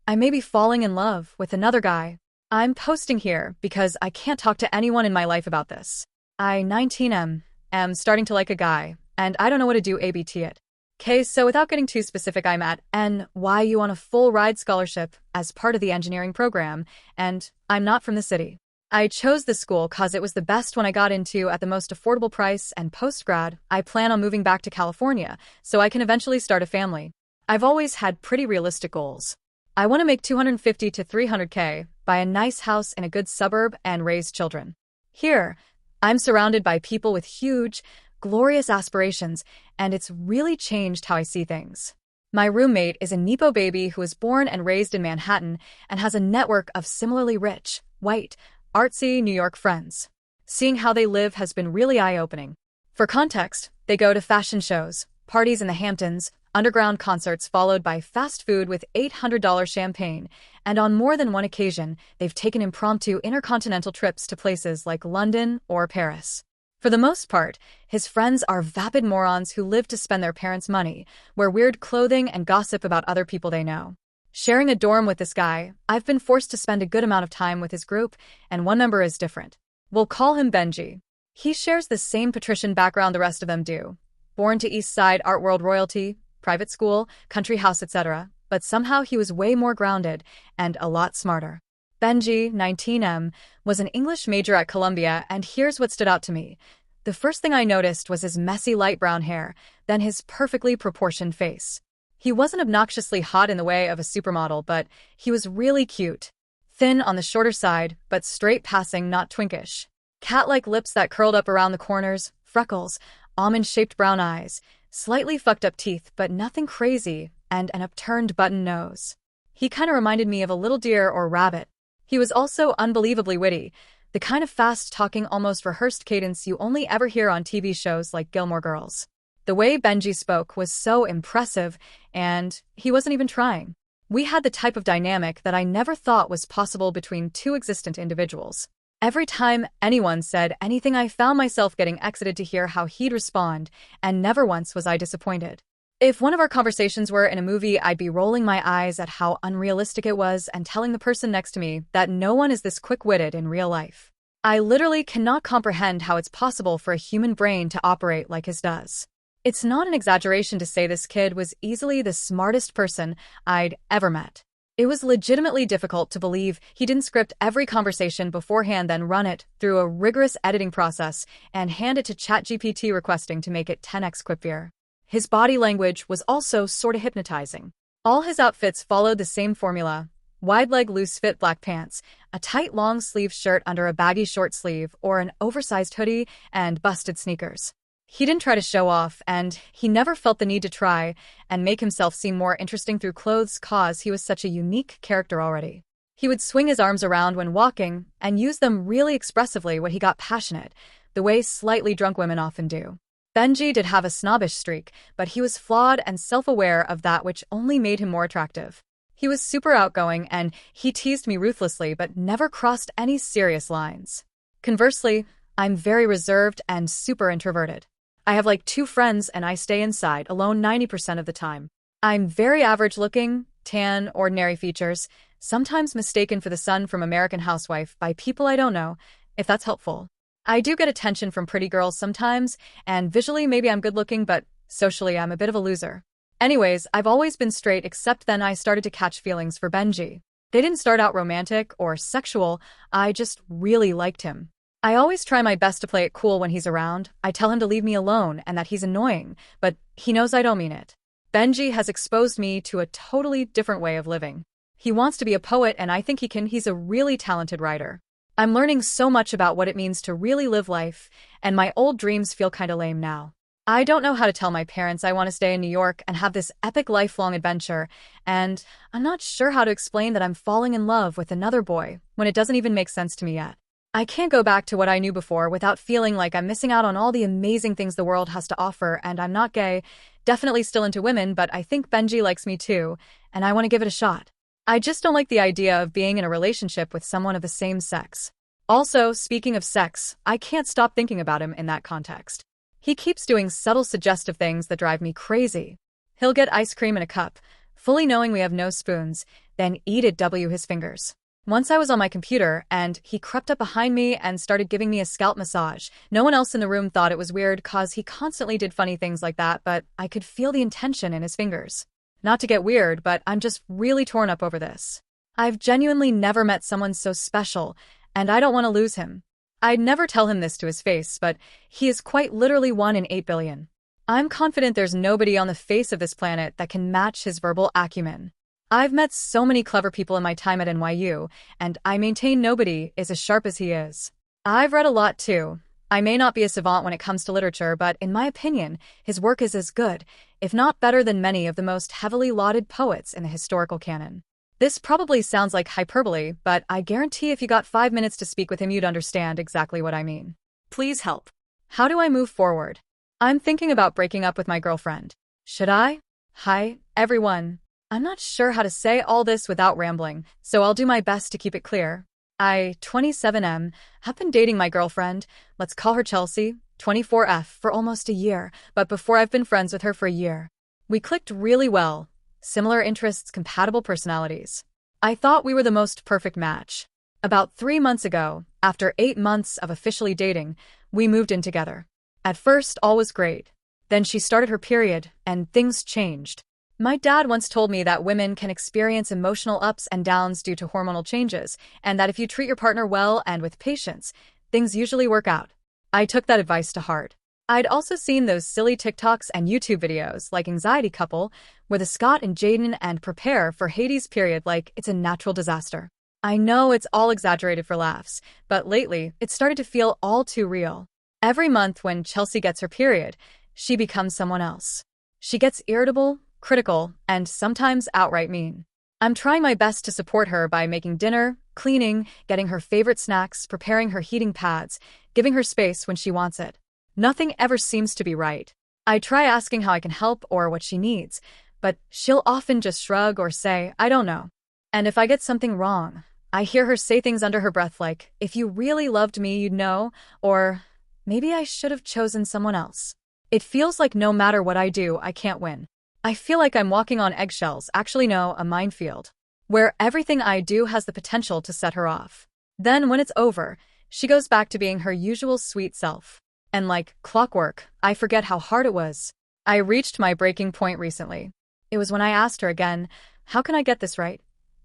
I may be falling in love with another guy. I'm posting here because I can't talk to anyone in my life about this. I, 19M, am starting to like a guy, and I don't know what to do ABT it. Okay, so without getting too specific, I'm at NYU on a full ride scholarship as part of the engineering program, and I'm not from the city. I chose this school cause it was the best one I got into at the most affordable price, and post-grad, I plan on moving back to California so I can eventually start a family. I've always had pretty realistic goals. I want to make 250 to 300K, buy a nice house in a good suburb, and raise children. Here, I'm surrounded by people with huge, glorious aspirations, and it's really changed how I see things. My roommate is a Nepo baby who was born and raised in Manhattan and has a network of similarly rich, white, artsy New York friends. Seeing how they live has been really eye-opening. For context, they go to fashion shows, parties in the Hamptons, underground concerts followed by fast food with $800 champagne, and on more than one occasion, they've taken impromptu intercontinental trips to places like London or Paris. For the most part, his friends are vapid morons who live to spend their parents' money, wear weird clothing, and gossip about other people they know. Sharing a dorm with this guy, I've been forced to spend a good amount of time with his group, and one member is different. We'll call him Benji. He shares the same patrician background the rest of them do. Born to East Side art world royalty, private school, country house, etc., but somehow he was way more grounded and a lot smarter. Benji, 19M, was an English major at Columbia, and here's what stood out to me. The first thing I noticed was his messy light brown hair, then his perfectly proportioned face. He wasn't obnoxiously hot in the way of a supermodel, but he was really cute. Thin on the shorter side, but straight passing, not twinkish. Cat-like lips that curled up around the corners, freckles, almond-shaped brown eyes, slightly fucked up teeth, but nothing crazy, and an upturned button nose. He kinda reminded me of a little deer or rabbit. He was also unbelievably witty, the kind of fast-talking, almost rehearsed cadence you only ever hear on TV shows like Gilmore Girls. The way Benji spoke was so impressive, and he wasn't even trying. We had the type of dynamic that I never thought was possible between two existent individuals. Every time anyone said anything, I found myself getting excited to hear how he'd respond, and never once was I disappointed. If one of our conversations were in a movie, I'd be rolling my eyes at how unrealistic it was and telling the person next to me that no one is this quick-witted in real life. I literally cannot comprehend how it's possible for a human brain to operate like his does. It's not an exaggeration to say this kid was easily the smartest person I'd ever met. It was legitimately difficult to believe he didn't script every conversation beforehand, then run it through a rigorous editing process and hand it to ChatGPT requesting to make it 10x quippier. His body language was also sorta hypnotizing. All his outfits followed the same formula: wide-leg loose-fit black pants, a tight long-sleeve shirt under a baggy short sleeve, or an oversized hoodie and busted sneakers. He didn't try to show off, and he never felt the need to try and make himself seem more interesting through clothes cause he was such a unique character already. He would swing his arms around when walking and use them really expressively when he got passionate, the way slightly drunk women often do. Benji did have a snobbish streak, but he was flawed and self-aware of that, which only made him more attractive. He was super outgoing, and he teased me ruthlessly but never crossed any serious lines. Conversely, I'm very reserved and super introverted. I have like 2 friends and I stay inside alone 90% of the time. I'm very average looking, tan, ordinary features, sometimes mistaken for the son from American Housewife by people I don't know, if that's helpful. I do get attention from pretty girls sometimes, and visually maybe I'm good looking, but socially I'm a bit of a loser. Anyways, I've always been straight, except then I started to catch feelings for Benji. They didn't start out romantic or sexual, I just really liked him. I always try my best to play it cool when he's around. I tell him to leave me alone and that he's annoying, but he knows I don't mean it. Benji has exposed me to a totally different way of living. He wants to be a poet, and I think he can. He's a really talented writer. I'm learning so much about what it means to really live life, and my old dreams feel kinda lame now. I don't know how to tell my parents I want to stay in New York and have this epic lifelong adventure, and I'm not sure how to explain that I'm falling in love with another boy when it doesn't even make sense to me yet. I can't go back to what I knew before without feeling like I'm missing out on all the amazing things the world has to offer, and I'm not gay, definitely still into women, but I think Benji likes me too, and I want to give it a shot. I just don't like the idea of being in a relationship with someone of the same sex. Also, speaking of sex, I can't stop thinking about him in that context. He keeps doing subtle suggestive things that drive me crazy. He'll get ice cream in a cup, fully knowing we have no spoons, then E'd W his fingers. Once I was on my computer, and he crept up behind me and started giving me a scalp massage. No one else in the room thought it was weird cause he constantly did funny things like that, but I could feel the intention in his fingers. Not to get weird, but I'm just really torn up over this. I've genuinely never met someone so special, and I don't want to lose him. I'd never tell him this to his face, but he is quite literally 1 in 8 billion. I'm confident there's nobody on the face of this planet that can match his verbal acumen. I've met so many clever people in my time at NYU, and I maintain nobody is as sharp as he is. I've read a lot too. I may not be a savant when it comes to literature, but in my opinion, his work is as good, if not better than many of the most heavily lauded poets in the historical canon. This probably sounds like hyperbole, but I guarantee if you got 5 minutes to speak with him, you'd understand exactly what I mean. Please help. How do I move forward? I'm thinking about breaking up with my girlfriend. Should I? Hi, everyone. I'm not sure how to say all this without rambling, so I'll do my best to keep it clear. I, 27M, have been dating my girlfriend, let's call her Chelsea, 24F, for almost a year, but before I've been friends with her for a year. We clicked really well. Similar interests, compatible personalities. I thought we were the most perfect match. About 3 months ago, after 8 months of officially dating, we moved in together. At first, all was great. Then she started her period, and things changed. My dad once told me that women can experience emotional ups and downs due to hormonal changes, and that if you treat your partner well and with patience, things usually work out. I took that advice to heart. I'd also seen those silly TikToks and YouTube videos like Anxiety Couple, where the Scott and Jaden and prepare for Hades' period like it's a natural disaster. I know it's all exaggerated for laughs, but lately it started to feel all too real. Every month when Chelsea gets her period, she becomes someone else. She gets irritable, critical, and sometimes outright mean. I'm trying my best to support her by making dinner, cleaning, getting her favorite snacks, preparing her heating pads, giving her space when she wants it. Nothing ever seems to be right. I try asking how I can help or what she needs, but she'll often just shrug or say, I don't know. And if I get something wrong, I hear her say things under her breath like, if you really loved me, you'd know, or maybe I should have chosen someone else. It feels like no matter what I do, I can't win. I feel like I'm walking on eggshells, actually no, a minefield, where everything I do has the potential to set her off. Then when it's over, she goes back to being her usual sweet self. And like clockwork, I forget how hard it was. I reached my breaking point recently. It was when I asked her again, how can I get this right?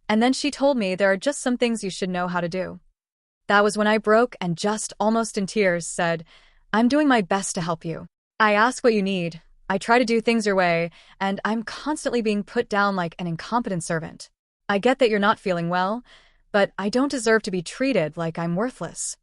And then she told me there are just some things you should know how to do. That was when I broke and just almost in tears said, I'm doing my best to help you. I ask what you need. I try to do things your way, and I'm constantly being put down like an incompetent servant. I get that you're not feeling well, but I don't deserve to be treated like I'm worthless.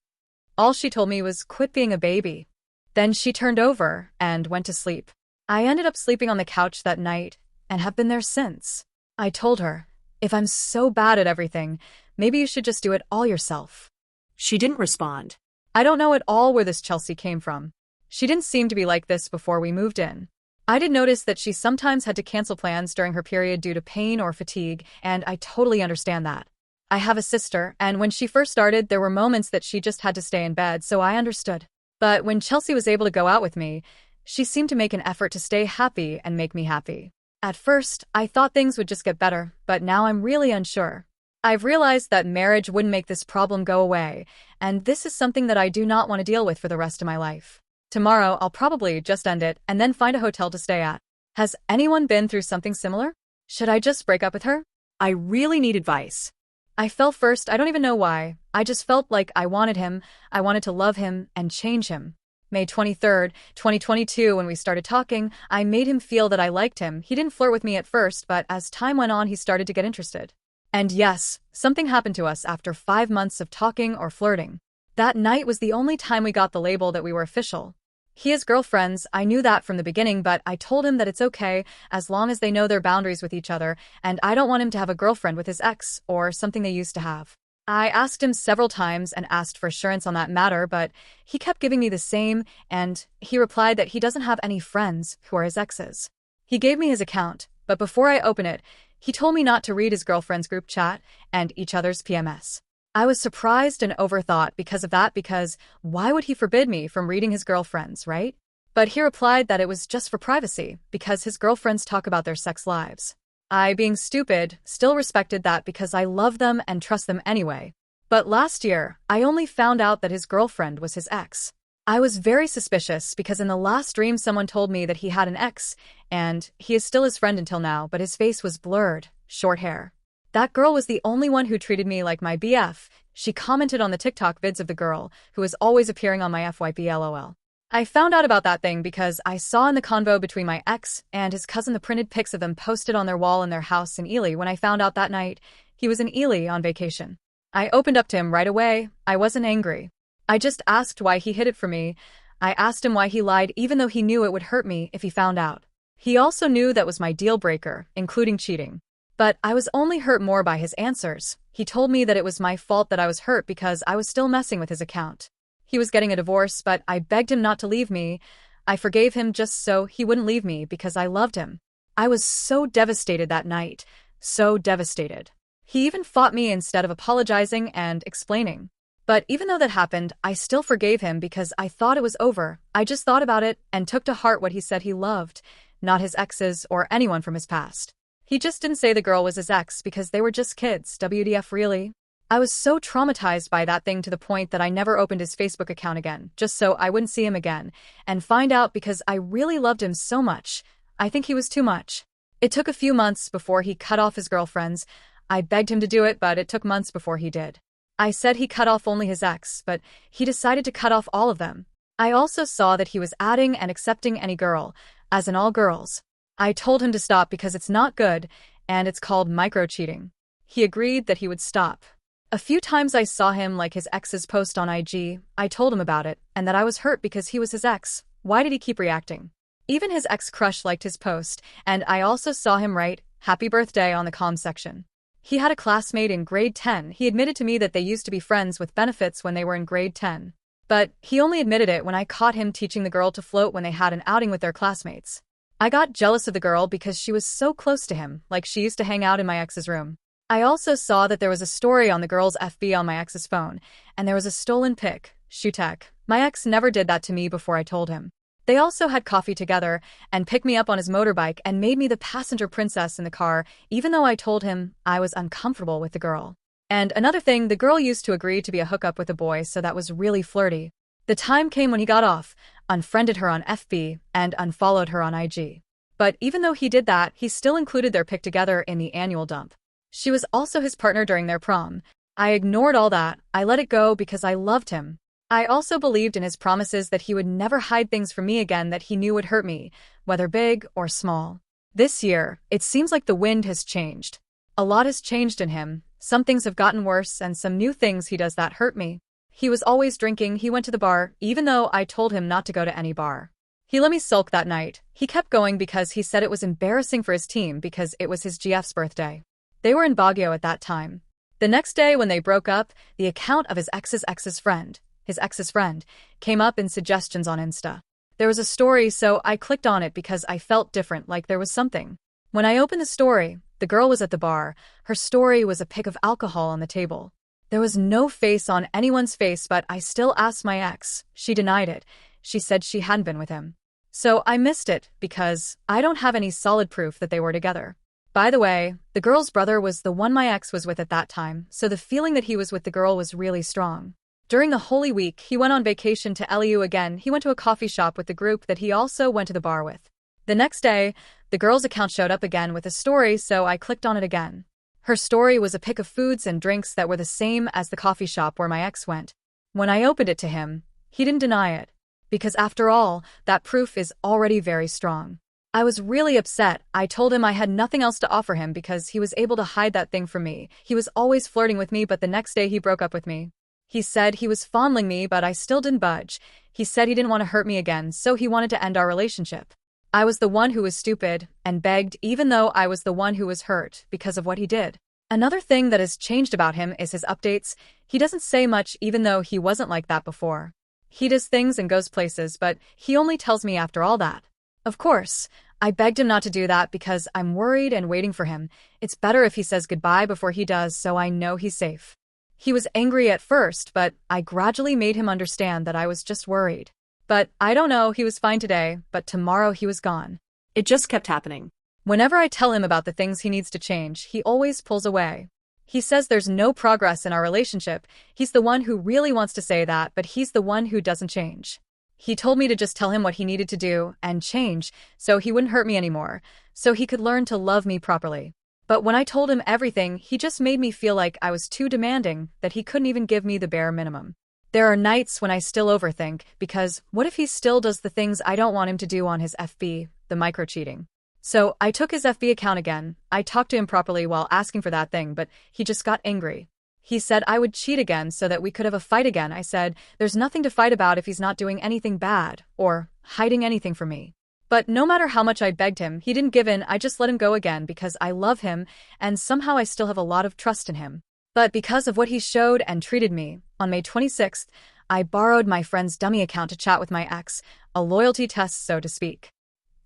All she told me was quit being a baby. Then she turned over and went to sleep. I ended up sleeping on the couch that night and have been there since. I told her, if I'm so bad at everything, maybe you should just do it all yourself. She didn't respond. I don't know at all where this Chelsea came from. She didn't seem to be like this before we moved in. I did notice that she sometimes had to cancel plans during her period due to pain or fatigue, and I totally understand that. I have a sister, and when she first started, there were moments that she just had to stay in bed, so I understood. But when Chelsea was able to go out with me, she seemed to make an effort to stay happy and make me happy. At first, I thought things would just get better, but now I'm really unsure. I've realized that marriage wouldn't make this problem go away, and this is something that I do not want to deal with for the rest of my life. Tomorrow, I'll probably just end it and then find a hotel to stay at. Has anyone been through something similar? Should I just break up with her? I really need advice. I fell first, I don't even know why. I just felt like I wanted him, I wanted to love him and change him. May 23rd, 2022, when we started talking, I made him feel that I liked him. He didn't flirt with me at first, but as time went on, he started to get interested. And yes, something happened to us after 5 months of talking or flirting. That night was the only time we got the label that we were official. He has girlfriends, I knew that from the beginning, but I told him that it's okay as long as they know their boundaries with each other, and I don't want him to have a girlfriend with his ex or something they used to have. I asked him several times and asked for assurance on that matter, but he kept giving me the same, and he replied that he doesn't have any friends who are his exes. He gave me his account, but before I open it, he told me not to read his girlfriend's group chat and each other's PMS. I was surprised and overthought because of that, because why would he forbid me from reading his girlfriends, right? But he replied that it was just for privacy, because his girlfriends talk about their sex lives. I, being stupid, still respected that because I love them and trust them anyway. But last year, I only found out that his girlfriend was his ex. I was very suspicious because in the last dream someone told me that he had an ex, and he is still his friend until now, but his face was blurred, short hair. That girl was the only one who treated me like my BF. She commented on the TikTok vids of the girl, who is always appearing on my FYP LOL. I found out about that thing because I saw in the convo between my ex and his cousin the printed pics of them posted on their wall in their house in Ely. When I found out that night, he was in Ely on vacation. I opened up to him right away. I wasn't angry. I just asked why he hid it from me. I asked him why he lied even though he knew it would hurt me if he found out. He also knew that was my deal breaker, including cheating. But I was only hurt more by his answers. He told me that it was my fault that I was hurt because I was still messing with his account. He was getting a divorce, but I begged him not to leave me. I forgave him just so he wouldn't leave me because I loved him. I was so devastated that night. So devastated. He even fought me instead of apologizing and explaining. But even though that happened, I still forgave him because I thought it was over. I just thought about it and took to heart what he said he loved, not his exes or anyone from his past. He just didn't say the girl was his ex because they were just kids. WTF, really? I was so traumatized by that thing to the point that I never opened his Facebook account again, just so I wouldn't see him again, and find out because I really loved him so much. I think he was too much. It took a few months before he cut off his girlfriends. I begged him to do it, but it took months before he did. I said he cut off only his ex, but he decided to cut off all of them. I also saw that he was adding and accepting any girl, as in all girls. I told him to stop because it's not good, and it's called micro-cheating. He agreed that he would stop. A few times I saw him like his ex's post on IG. I told him about it, and that I was hurt because he was his ex. Why did he keep reacting? Even his ex-crush liked his post, and I also saw him write, "Happy birthday" on the comments section. He had a classmate in grade 10. He admitted to me that they used to be friends with benefits when they were in grade 10. But he only admitted it when I caught him teaching the girl to float when they had an outing with their classmates. I got jealous of the girl because she was so close to him, like she used to hang out in my ex's room. I also saw that there was a story on the girl's FB on my ex's phone, and there was a stolen pic. Shutek. My ex never did that to me before I told him. They also had coffee together and picked me up on his motorbike and made me the passenger princess in the car, even though I told him I was uncomfortable with the girl. And another thing, the girl used to agree to be a hookup with a boy, so that was really flirty. The time came when he got off, unfriended her on FB, and unfollowed her on IG. But even though he did that, he still included their pic together in the annual dump. She was also his partner during their prom. I ignored all that. I let it go because I loved him. I also believed in his promises that he would never hide things from me again that he knew would hurt me, whether big or small. This year, it seems like the wind has changed. A lot has changed in him. Some things have gotten worse and some new things he does that hurt me. He was always drinking. He went to the bar, even though I told him not to go to any bar. He let me sulk that night. He kept going because he said it was embarrassing for his team because it was his GF's birthday. They were in Baguio at that time. The next day when they broke up, the account of his ex's friend, came up in suggestions on Insta. There was a story, so I clicked on it because I felt different, like there was something. When I opened the story, the girl was at the bar. Her story was a pic of alcohol on the table. There was no face on anyone's face, but I still asked my ex. She denied it. She said she hadn't been with him. So I missed it because I don't have any solid proof that they were together. By the way, the girl's brother was the one my ex was with at that time, so the feeling that he was with the girl was really strong. During the Holy Week, he went on vacation to LEU again. He went to a coffee shop with the group that he also went to the bar with. The next day, the girl's account showed up again with a story, so I clicked on it again. Her story was a pic of foods and drinks that were the same as the coffee shop where my ex went. When I opened it to him, he didn't deny it. Because after all, that proof is already very strong. I was really upset. I told him I had nothing else to offer him because he was able to hide that thing from me. He was always flirting with me, but the next day he broke up with me. He said he was fondling me, but I still didn't budge. He said he didn't want to hurt me again, so he wanted to end our relationship. I was the one who was stupid and begged, even though I was the one who was hurt because of what he did. Another thing that has changed about him is his updates. He doesn't say much even though he wasn't like that before. He does things and goes places, but he only tells me after all that. Of course, I begged him not to do that because I'm worried and waiting for him. It's better if he says goodbye before he does, so I know he's safe. He was angry at first, but I gradually made him understand that I was just worried. But I don't know, he was fine today, but tomorrow he was gone. It just kept happening. Whenever I tell him about the things he needs to change, he always pulls away. He says there's no progress in our relationship. He's the one who really wants to say that, but he's the one who doesn't change. He told me to just tell him what he needed to do and change so he wouldn't hurt me anymore, so he could learn to love me properly. But when I told him everything, he just made me feel like I was too demanding, that he couldn't even give me the bare minimum. There are nights when I still overthink, because what if he still does the things I don't want him to do on his FB, the micro-cheating? So I took his FB account again. I talked to him properly while asking for that thing, but he just got angry. He said I would cheat again so that we could have a fight again. I said, there's nothing to fight about if he's not doing anything bad, or hiding anything from me. But no matter how much I begged him, he didn't give in. I just let him go again because I love him, and somehow I still have a lot of trust in him. But because of what he showed and treated me, on May 26th, I borrowed my friend's dummy account to chat with my ex, a loyalty test, so to speak.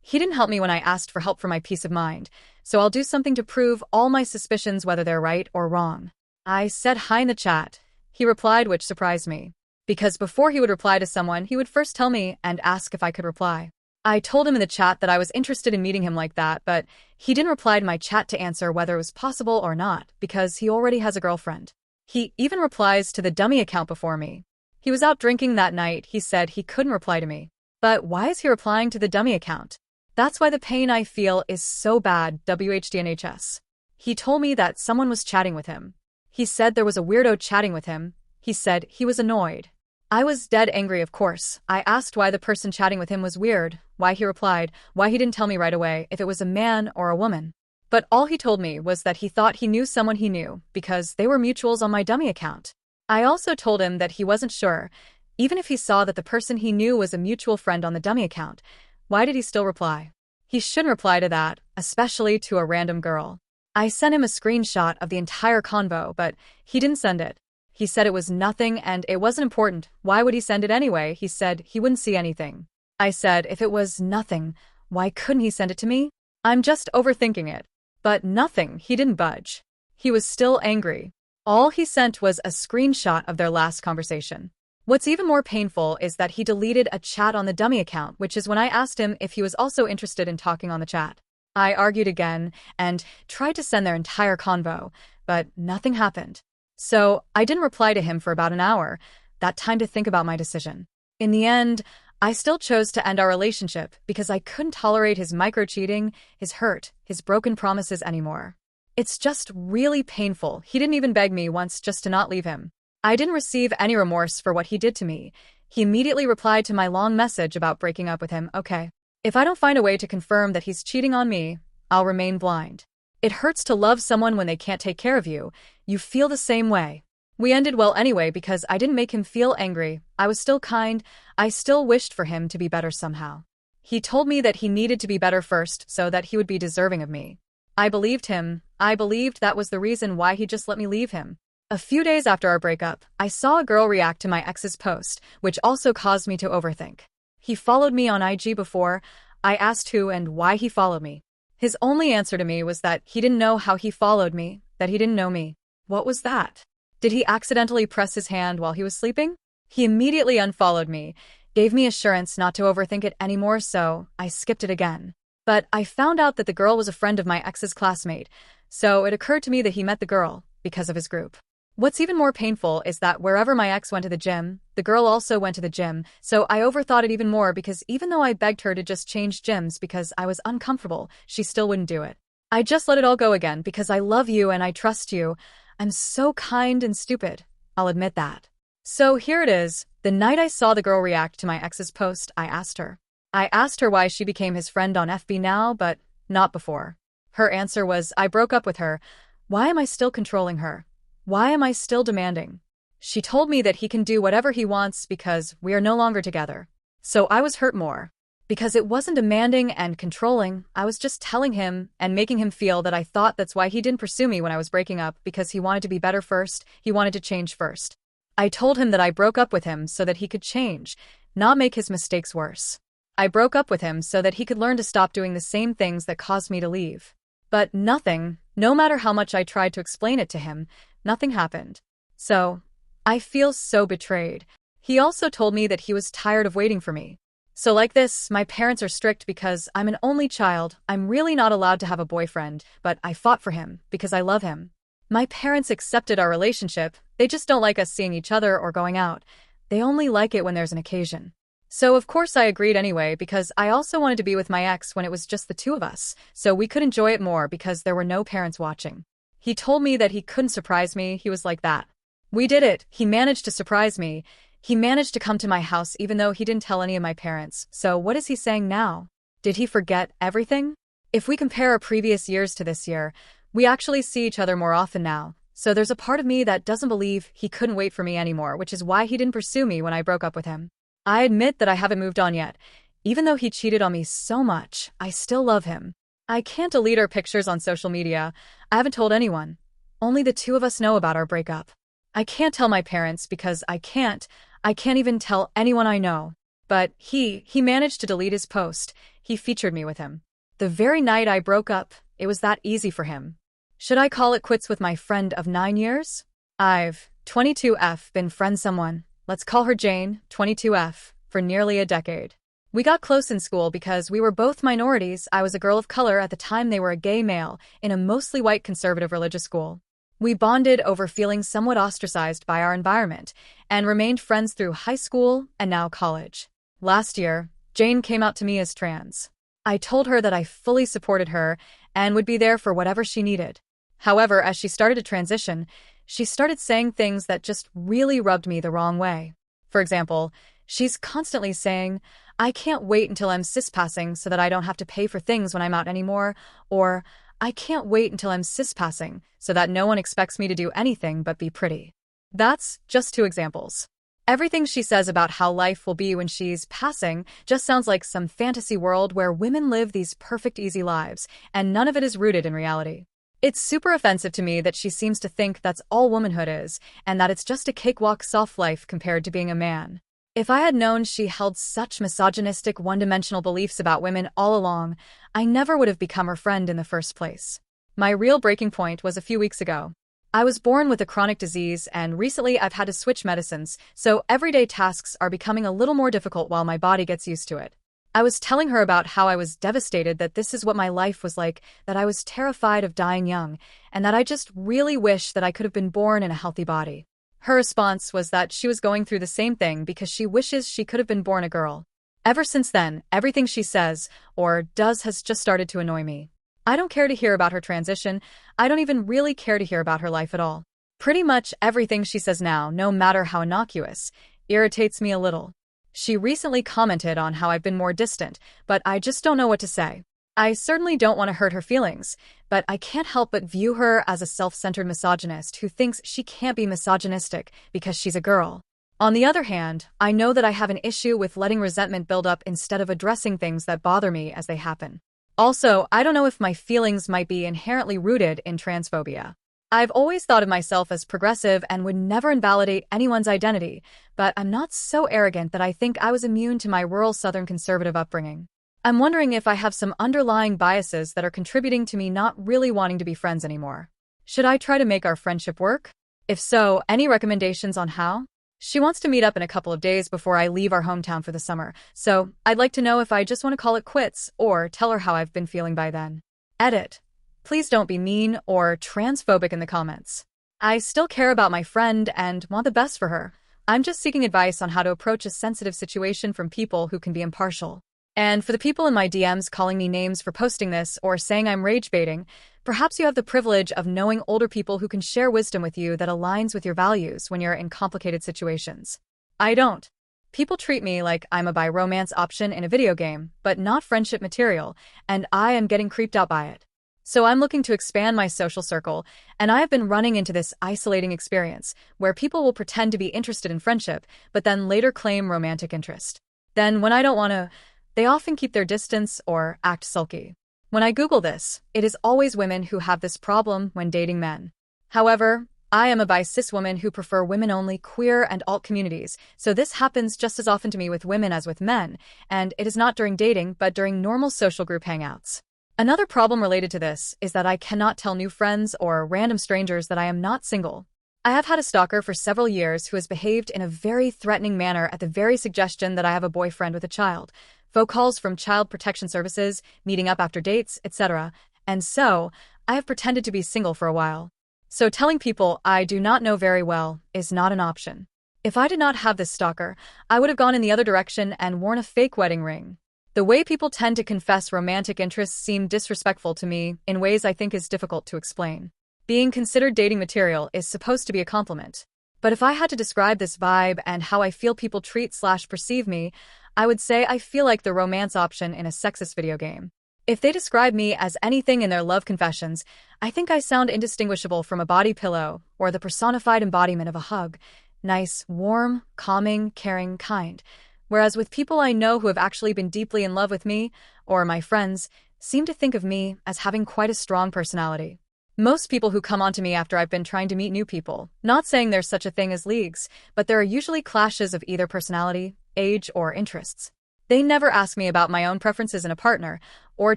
He didn't help me when I asked for help for my peace of mind, so I'll do something to prove all my suspicions, whether they're right or wrong. I said hi in the chat. He replied, which surprised me, because before he would reply to someone, he would first tell me and ask if I could reply. I told him in the chat that I was interested in meeting him like that, but he didn't reply to my chat to answer whether it was possible or not, because he already has a girlfriend. He even replies to the dummy account before me. He was out drinking that night. He said he couldn't reply to me. But why is he replying to the dummy account? That's why the pain I feel is so bad, WHDNHS. He told me that someone was chatting with him. He said there was a weirdo chatting with him. He said he was annoyed. I was dead angry, of course. I asked why the person chatting with him was weird, why he replied, why he didn't tell me right away if it was a man or a woman. But all he told me was that he thought he knew someone he knew because they were mutuals on my dummy account. I also told him that he wasn't sure. Even if he saw that the person he knew was a mutual friend on the dummy account, why did he still reply? He shouldn't reply to that, especially to a random girl. I sent him a screenshot of the entire convo, but he didn't send it. He said it was nothing and it wasn't important. Why would he send it anyway? He said he wouldn't see anything. I said if it was nothing, why couldn't he send it to me? I'm just overthinking it. But nothing, he didn't budge. He was still angry. All he sent was a screenshot of their last conversation. What's even more painful is that he deleted a chat on the dummy account, which is when I asked him if he was also interested in talking on the chat. I argued again and tried to send their entire convo, but nothing happened. So I didn't reply to him for about an hour, that time to think about my decision. In the end, I still chose to end our relationship because I couldn't tolerate his micro-cheating, his hurt, his broken promises anymore. It's just really painful. He didn't even beg me once just to not leave him. I didn't receive any remorse for what he did to me. He immediately replied to my long message about breaking up with him. Okay. If I don't find a way to confirm that he's cheating on me, I'll remain blind. It hurts to love someone when they can't take care of you. You feel the same way. We ended well anyway because I didn't make him feel angry. I was still kind. I still wished for him to be better somehow. He told me that he needed to be better first so that he would be deserving of me. I believed him. I believed that was the reason why he just let me leave him. A few days after our breakup, I saw a girl react to my ex's post, which also caused me to overthink. He followed me on IG before. I asked who and why he followed me. His only answer to me was that he didn't know how he followed me, that he didn't know me. What was that? Did he accidentally press his hand while he was sleeping? He immediately unfollowed me, gave me assurance not to overthink it anymore, so I skipped it again. But I found out that the girl was a friend of my ex's classmate, so it occurred to me that he met the girl because of his group. What's even more painful is that wherever my ex went to the gym, the girl also went to the gym, so I overthought it even more because even though I begged her to just change gyms because I was uncomfortable, she still wouldn't do it. I just let it all go again because I love you and I trust you. I'm so kind and stupid. I'll admit that. So here it is. The night I saw the girl react to my ex's post, I asked her. Why she became his friend on FB now, but not before. Her answer was, I broke up with her. Why am I still controlling her? Why am I still demanding? She told me that he can do whatever he wants because we are no longer together. So I was hurt more. Because it wasn't demanding and controlling, I was just telling him and making him feel that I thought that's why he didn't pursue me when I was breaking up, because he wanted to be better first, he wanted to change first. I told him that I broke up with him so that he could change, not make his mistakes worse. I broke up with him so that he could learn to stop doing the same things that caused me to leave. But nothing, no matter how much I tried to explain it to him, nothing happened. So, I feel so betrayed. He also told me that he was tired of waiting for me. So like this, my parents are strict because I'm an only child. I'm really not allowed to have a boyfriend, but I fought for him because I love him. My parents accepted our relationship. They just don't like us seeing each other or going out. They only like it when there's an occasion. So of course I agreed anyway because I also wanted to be with my ex when it was just the two of us, so we could enjoy it more because there were no parents watching. He told me that he couldn't surprise me. He was like that. We did it. He managed to surprise me. He managed to come to my house even though he didn't tell any of my parents. So what is he saying now? Did he forget everything? If we compare our previous years to this year, we actually see each other more often now. So there's a part of me that doesn't believe he couldn't wait for me anymore, which is why he didn't pursue me when I broke up with him. I admit that I haven't moved on yet. Even though he cheated on me so much, I still love him. I can't delete our pictures on social media. I haven't told anyone. Only the two of us know about our breakup. I can't tell my parents because I can't even tell anyone I know. But he managed to delete his post. He featured me with him. The very night I broke up, it was that easy for him. Should I call it quits with my friend of 9 years? I've, 22F, been friend someone, let's call her Jane, 22F, for nearly a decade. We got close in school because we were both minorities. I was a girl of color at the time, they were a gay male, in a mostly white conservative religious school. We bonded over feeling somewhat ostracized by our environment, and remained friends through high school and now college. Last year, Jane came out to me as trans. I told her that I fully supported her and would be there for whatever she needed. However, as she started to transition, she started saying things that just really rubbed me the wrong way. For example, she's constantly saying, I can't wait until I'm cis-passing so that I don't have to pay for things when I'm out anymore, or I can't wait until I'm cis-passing so that no one expects me to do anything but be pretty. That's just 2 examples. Everything she says about how life will be when she's passing just sounds like some fantasy world where women live these perfect easy lives, and none of it is rooted in reality. It's super offensive to me that she seems to think that's all womanhood is, and that it's just a cakewalk soft life compared to being a man. If I had known she held such misogynistic, one-dimensional beliefs about women all along, I never would have become her friend in the first place. My real breaking point was a few weeks ago. I was born with a chronic disease, and recently I've had to switch medicines, so everyday tasks are becoming a little more difficult while my body gets used to it. I was telling her about how I was devastated that this is what my life was like, that I was terrified of dying young, and that I just really wish that I could have been born in a healthy body. Her response was that she was going through the same thing because she wishes she could have been born a girl. Ever since then, everything she says or does has just started to annoy me. I don't care to hear about her transition. I don't even really care to hear about her life at all. Pretty much everything she says now, no matter how innocuous, irritates me a little. She recently commented on how I've been more distant, but I just don't know what to say. I certainly don't want to hurt her feelings, but I can't help but view her as a self-centered misogynist who thinks she can't be misogynistic because she's a girl. On the other hand, I know that I have an issue with letting resentment build up instead of addressing things that bother me as they happen. Also, I don't know if my feelings might be inherently rooted in transphobia. I've always thought of myself as progressive and would never invalidate anyone's identity, but I'm not so arrogant that I think I was immune to my rural Southern conservative upbringing. I'm wondering if I have some underlying biases that are contributing to me not really wanting to be friends anymore. Should I try to make our friendship work? If so, any recommendations on how? She wants to meet up in a couple of days before I leave our hometown for the summer, so I'd like to know if I just want to call it quits or tell her how I've been feeling by then. Edit. Please don't be mean or transphobic in the comments. I still care about my friend and want the best for her. I'm just seeking advice on how to approach a sensitive situation from people who can be impartial. And for the people in my DMs calling me names for posting this or saying I'm rage baiting, perhaps you have the privilege of knowing older people who can share wisdom with you that aligns with your values when you're in complicated situations. I don't. People treat me like I'm a bi-romance option in a video game, but not friendship material, and I am getting creeped out by it. So I'm looking to expand my social circle, and I have been running into this isolating experience where people will pretend to be interested in friendship, but then later claim romantic interest. Then when I don't want to, they often keep their distance or act sulky. When I Google this, it is always women who have this problem when dating men. However, I am a bi-cis woman who prefer women-only queer and alt communities, so this happens just as often to me with women as with men, and it is not during dating but during normal social group hangouts. Another problem related to this is that I cannot tell new friends or random strangers that I am not single. I have had a stalker for several years who has behaved in a very threatening manner at the very suggestion that I have a boyfriend with a child. Phone calls from Child Protection Services, meeting up after dates, etc. And so, I have pretended to be single for a while. So telling people I do not know very well is not an option. If I did not have this stalker, I would have gone in the other direction and worn a fake wedding ring. The way people tend to confess romantic interests seem disrespectful to me in ways I think is difficult to explain. Being considered dating material is supposed to be a compliment. But if I had to describe this vibe and how I feel people treat/perceive me, I would say I feel like the romance option in a sexist video game. If they describe me as anything in their love confessions, I think I sound indistinguishable from a body pillow or the personified embodiment of a hug. Nice, warm, calming, caring, kind. Whereas with people I know who have actually been deeply in love with me, or my friends, seem to think of me as having quite a strong personality. Most people who come onto me after I've been trying to meet new people, not saying there's such a thing as leagues, but there are usually clashes of either personality, age, or interests. They never ask me about my own preferences in a partner, or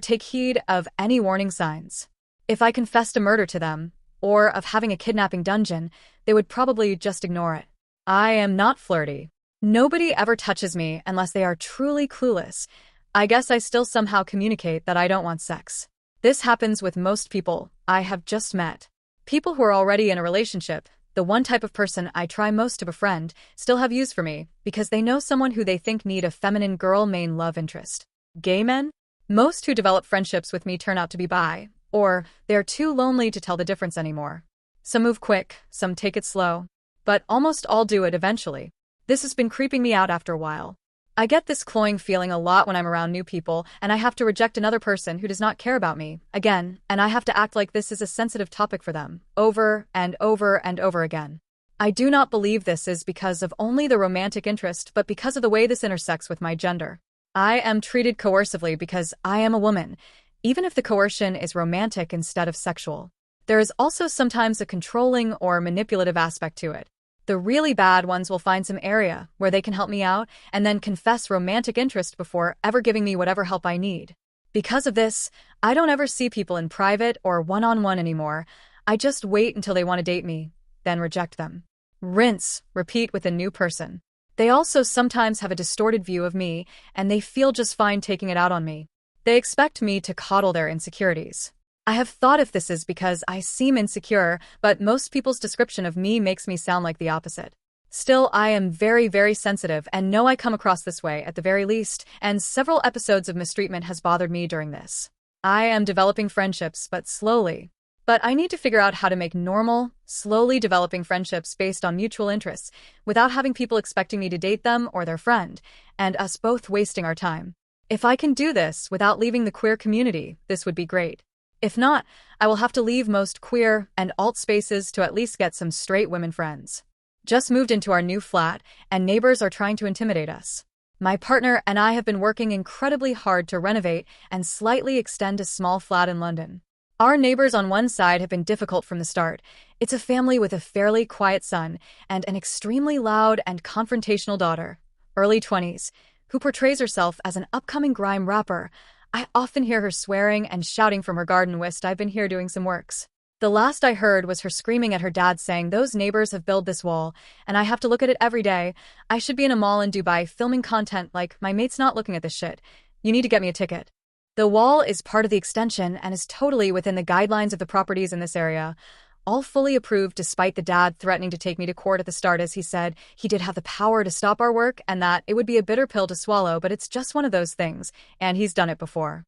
take heed of any warning signs. If I confessed a murder to them, or of having a kidnapping dungeon, they would probably just ignore it. I am not flirty. Nobody ever touches me unless they are truly clueless. I guess I still somehow communicate that I don't want sex. This happens with most people I have just met. People who are already in a relationship, the one type of person I try most to befriend, still have use for me because they know someone who they think need a feminine girl main love interest. Gay men? Most who develop friendships with me turn out to be bi, or they're too lonely to tell the difference anymore. Some move quick, some take it slow, but almost all do it eventually. This has been creeping me out after a while. I get this cloying feeling a lot when I'm around new people, and I have to reject another person who does not care about me, again, and I have to act like this is a sensitive topic for them, over and over and over again. I do not believe this is because of only the romantic interest, but because of the way this intersects with my gender. I am treated coercively because I am a woman, even if the coercion is romantic instead of sexual. There is also sometimes a controlling or manipulative aspect to it. The really bad ones will find some area where they can help me out and then confess romantic interest before ever giving me whatever help I need. Because of this, I don't ever see people in private or one-on-one anymore. I just wait until they want to date me, then reject them. Rinse, repeat with a new person. They also sometimes have a distorted view of me, and they feel just fine taking it out on me. They expect me to coddle their insecurities. I have thought if this is because I seem insecure, but most people's description of me makes me sound like the opposite. Still, I am very, very sensitive and know I come across this way at the very least, and several episodes of mistreatment has bothered me during this. I am developing friendships, but slowly. But I need to figure out how to make normal, slowly developing friendships based on mutual interests, without having people expecting me to date them or their friend, and us both wasting our time. If I can do this without leaving the queer community, this would be great. If not, I will have to leave most queer and alt spaces to at least get some straight women friends. Just moved into our new flat, and neighbors are trying to intimidate us. My partner and I have been working incredibly hard to renovate and slightly extend a small flat in London. Our neighbors on one side have been difficult from the start. It's a family with a fairly quiet son and an extremely loud and confrontational daughter, early 20s, who portrays herself as an upcoming grime rapper. I often hear her swearing and shouting from her garden whilst I've been here doing some works. The last I heard was her screaming at her dad saying those neighbors have built this wall, and I have to look at it every day. I should be in a mall in Dubai filming content like, my mate's not looking at this shit. You need to get me a ticket. The wall is part of the extension and is totally within the guidelines of the properties in this area. All fully approved despite the dad threatening to take me to court at the start as he said he did have the power to stop our work and that it would be a bitter pill to swallow, but it's just one of those things, and he's done it before.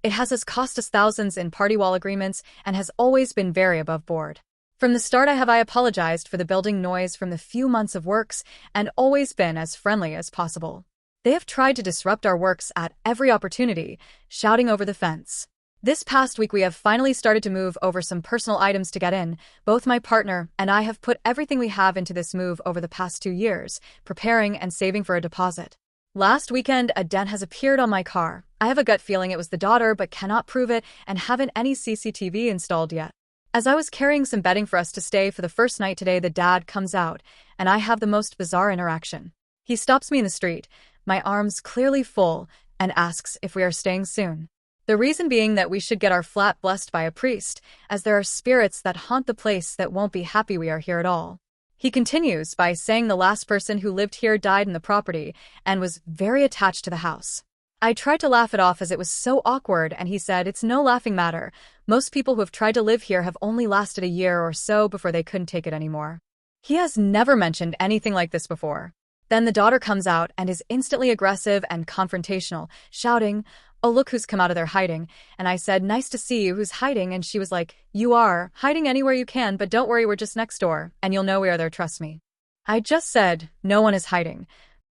It has cost us thousands in party wall agreements and has always been very above board. From the start I apologized for the building noise from the few months of works and always been as friendly as possible. They have tried to disrupt our works at every opportunity, shouting over the fence. This past week we have finally started to move over some personal items to get in. Both my partner and I have put everything we have into this move over the past 2 years, preparing and saving for a deposit. Last weekend, a dent has appeared on my car. I have a gut feeling it was the daughter but cannot prove it and haven't any CCTV installed yet. As I was carrying some bedding for us to stay for the first night today, the dad comes out, and I have the most bizarre interaction. He stops me in the street, my arms clearly full, and asks if we are staying soon. The reason being that we should get our flat blessed by a priest, as there are spirits that haunt the place that won't be happy we are here at all. He continues by saying the last person who lived here died in the property and was very attached to the house. I tried to laugh it off as it was so awkward, and he said it's no laughing matter. Most people who have tried to live here have only lasted a year or so before they couldn't take it anymore. He has never mentioned anything like this before. Then the daughter comes out and is instantly aggressive and confrontational, shouting, "Oh, look who's come out of there hiding." And I said, "Nice to see you, who's hiding?" And she was like, "You are hiding anywhere you can, but don't worry, we're just next door, and you'll know we are there, trust me." I just said, "No one is hiding."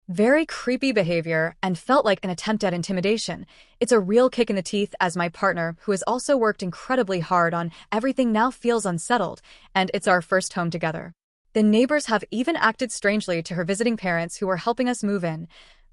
Very creepy behavior and felt like an attempt at intimidation. It's a real kick in the teeth as my partner, who has also worked incredibly hard on everything, now feels unsettled, and it's our first home together. The neighbors have even acted strangely to her visiting parents who were helping us move in,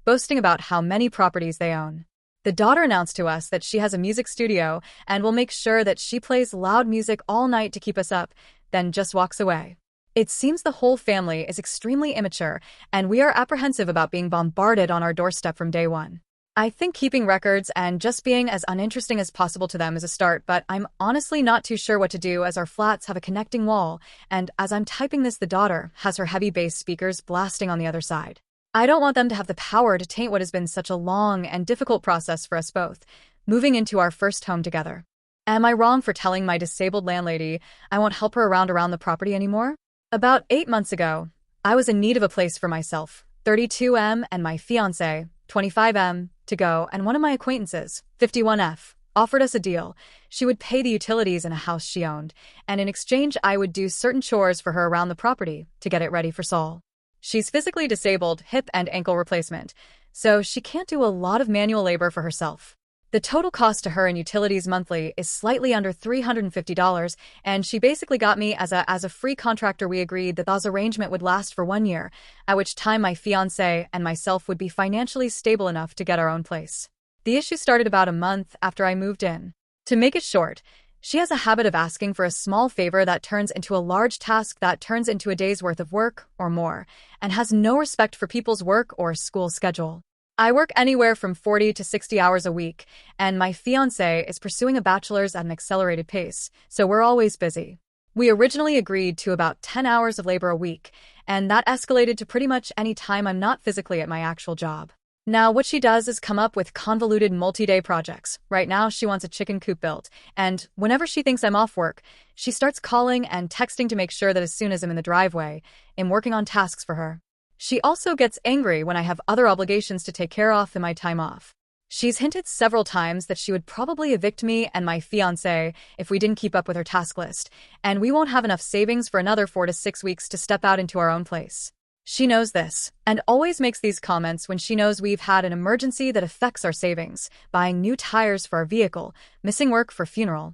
boasting about how many properties they own. The daughter announced to us that she has a music studio and will make sure that she plays loud music all night to keep us up, then just walks away. It seems the whole family is extremely immature, and we are apprehensive about being bombarded on our doorstep from day one. I think keeping records and just being as uninteresting as possible to them is a start, but I'm honestly not too sure what to do as our flats have a connecting wall, and as I'm typing this, the daughter has her heavy bass speakers blasting on the other side. I don't want them to have the power to taint what has been such a long and difficult process for us both, moving into our first home together. Am I wrong for telling my disabled landlady I won't help her around the property anymore? About 8 months ago, I was in need of a place for myself, 32M, and my fiancé, 25M, to go, and one of my acquaintances, 51F, offered us a deal. She would pay the utilities in a house she owned, and in exchange I would do certain chores for her around the property to get it ready for Saul. She's physically disabled, hip and ankle replacement, so she can't do a lot of manual labor for herself. The total cost to her in utilities monthly is slightly under $350, and she basically got me as a free contractor. We agreed that this arrangement would last for 1 year, at which time my fiancé and myself would be financially stable enough to get our own place. The issue started about a month after I moved in. To make it short, she has a habit of asking for a small favor that turns into a large task that turns into a day's worth of work or more, and has no respect for people's work or school schedule. I work anywhere from 40 to 60 hours a week, and my fiancé is pursuing a bachelor's at an accelerated pace, so we're always busy. We originally agreed to about 10 hours of labor a week, and that escalated to pretty much any time I'm not physically at my actual job. Now, what she does is come up with convoluted multi-day projects. Right now, she wants a chicken coop built, and whenever she thinks I'm off work, she starts calling and texting to make sure that as soon as I'm in the driveway, I'm working on tasks for her. She also gets angry when I have other obligations to take care of in my time off. She's hinted several times that she would probably evict me and my fiancé if we didn't keep up with her task list, and we won't have enough savings for another 4 to 6 weeks to step out into our own place. She knows this, and always makes these comments when she knows we've had an emergency that affects our savings, buying new tires for our vehicle, missing work for funeral.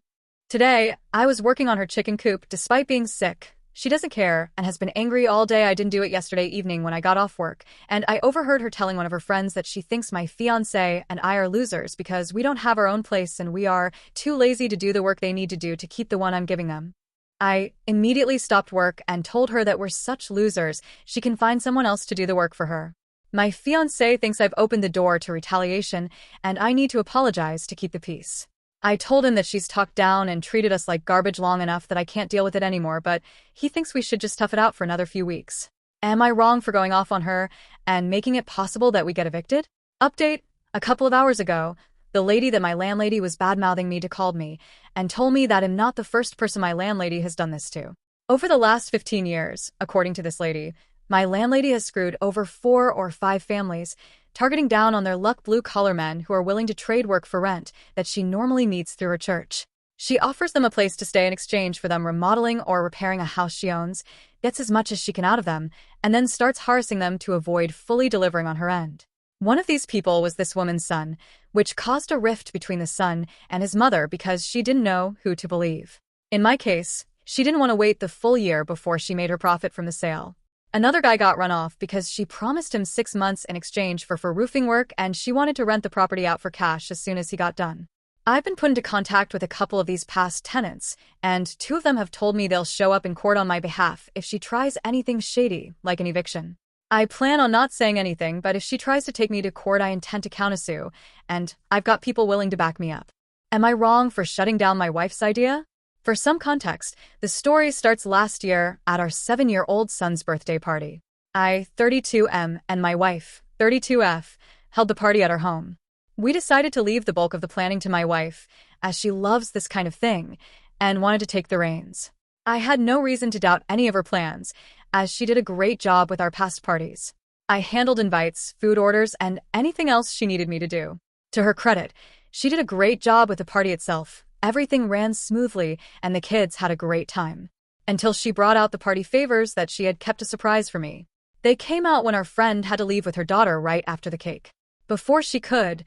Today, I was working on her chicken coop despite being sick. She doesn't care and has been angry all day. I didn't do it yesterday evening when I got off work, and I overheard her telling one of her friends that she thinks my fiancé and I are losers because we don't have our own place and we are too lazy to do the work they need to do to keep the one I'm giving them. I immediately stopped work and told her that we're such losers, she can find someone else to do the work for her. My fiancé thinks I've opened the door to retaliation, and I need to apologize to keep the peace. I told him that she's talked down and treated us like garbage long enough that I can't deal with it anymore, but he thinks we should just tough it out for another few weeks. Am I wrong for going off on her and making it possible that we get evicted? Update: a couple of hours ago, the lady that my landlady was bad-mouthing me to called me and told me that I'm not the first person my landlady has done this to. Over the last 15 years, according to this lady, my landlady has screwed over 4 or 5 families, targeting down on their luck blue-collar men who are willing to trade work for rent that she normally meets through her church. She offers them a place to stay in exchange for them remodeling or repairing a house she owns, gets as much as she can out of them, and then starts harassing them to avoid fully delivering on her end. One of these people was this woman's son, which caused a rift between the son and his mother because she didn't know who to believe. In my case, she didn't want to wait the full year before she made her profit from the sale. Another guy got run off because she promised him 6 months in exchange for roofing work, and she wanted to rent the property out for cash as soon as he got done. I've been put into contact with a couple of these past tenants, and 2 of them have told me they'll show up in court on my behalf if she tries anything shady, like an eviction. I plan on not saying anything, but if she tries to take me to court, I intend to countersue, and I've got people willing to back me up. Am I wrong for shutting down my wife's idea? For some context, the story starts last year at our 7-year-old son's birthday party. I, 32M, and my wife, 32F, held the party at our home. We decided to leave the bulk of the planning to my wife, as she loves this kind of thing, and wanted to take the reins. I had no reason to doubt any of her plans, as she did a great job with our past parties. I handled invites, food orders, and anything else she needed me to do. To her credit, she did a great job with the party itself. Everything ran smoothly, and the kids had a great time. Until she brought out the party favors that she had kept a surprise for me. They came out when our friend had to leave with her daughter right after the cake. Before she could,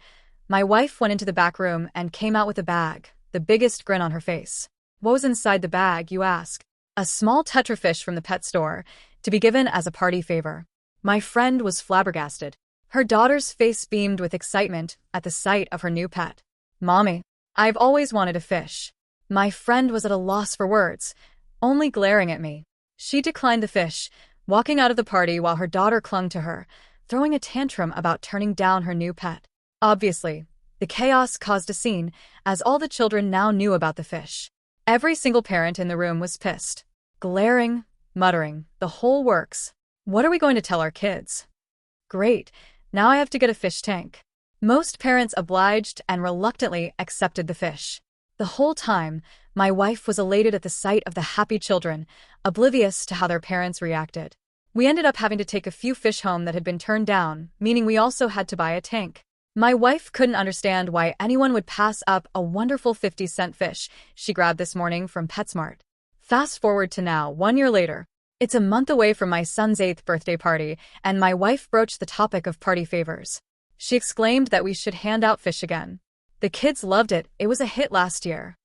my wife went into the back room and came out with a bag, the biggest grin on her face. What was inside the bag, you ask? A small tetra fish from the pet store, to be given as a party favor. My friend was flabbergasted. Her daughter's face beamed with excitement at the sight of her new pet. Mommy, I've always wanted a fish. My friend was at a loss for words, only glaring at me. She declined the fish, walking out of the party while her daughter clung to her, throwing a tantrum about turning down her new pet. Obviously, the chaos caused a scene, as all the children now knew about the fish. Every single parent in the room was pissed. Glaring, muttering, the whole works. What are we going to tell our kids? Great, now I have to get a fish tank. Most parents obliged and reluctantly accepted the fish. The whole time, my wife was elated at the sight of the happy children, oblivious to how their parents reacted. We ended up having to take a few fish home that had been turned down, meaning we also had to buy a tank. My wife couldn't understand why anyone would pass up a wonderful 50-cent fish she grabbed this morning from PetSmart. Fast forward to now, 1 year later. It's a month away from my son's 8th birthday party, and my wife broached the topic of party favors. She exclaimed that we should hand out fish again. The kids loved it. It was a hit last year.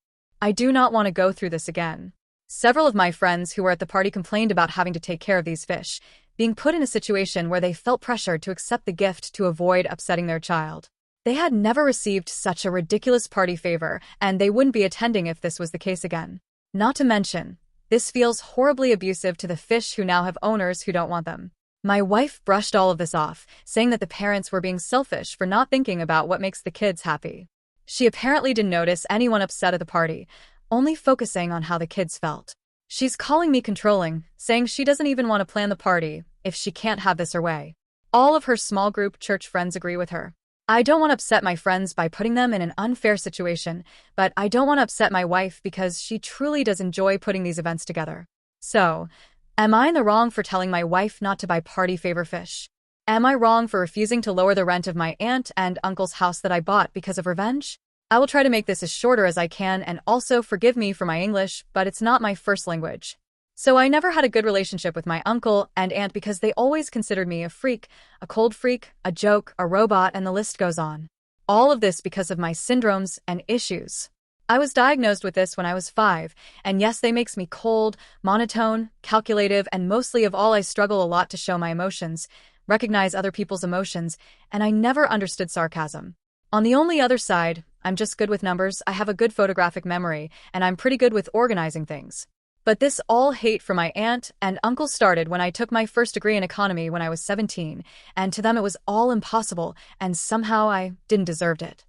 I do not want to go through this again. Several of my friends who were at the party complained about having to take care of these fish, being put in a situation where they felt pressured to accept the gift to avoid upsetting their child. They had never received such a ridiculous party favor, and they wouldn't be attending if this was the case again. Not to mention, this feels horribly abusive to the fish who now have owners who don't want them. My wife brushed all of this off, saying that the parents were being selfish for not thinking about what makes the kids happy. She apparently didn't notice anyone upset at the party, only focusing on how the kids felt. She's calling me controlling, saying she doesn't even want to plan the party if she can't have this her way. All of her small group church friends agree with her. I don't want to upset my friends by putting them in an unfair situation, but I don't want to upset my wife because she truly does enjoy putting these events together. So, am I in the wrong for telling my wife not to buy party favor fish? Am I wrong for refusing to lower the rent of my aunt and uncle's house that I bought because of revenge? I will try to make this as shorter as I can, and also forgive me for my English, but it's not my first language. So I never had a good relationship with my uncle and aunt because they always considered me a freak, a cold freak, a joke, a robot, and the list goes on. All of this because of my syndromes and issues. I was diagnosed with this when I was 5, and yes, they makes me cold, monotone, calculative, and mostly of all I struggle a lot to show my emotions, recognize other people's emotions, and I never understood sarcasm. On the only other side, I'm just good with numbers, I have a good photographic memory, and I'm pretty good with organizing things. But this all hate for my aunt and uncle started when I took my first degree in economy when I was 17, and to them it was all impossible, and somehow I didn't deserve it.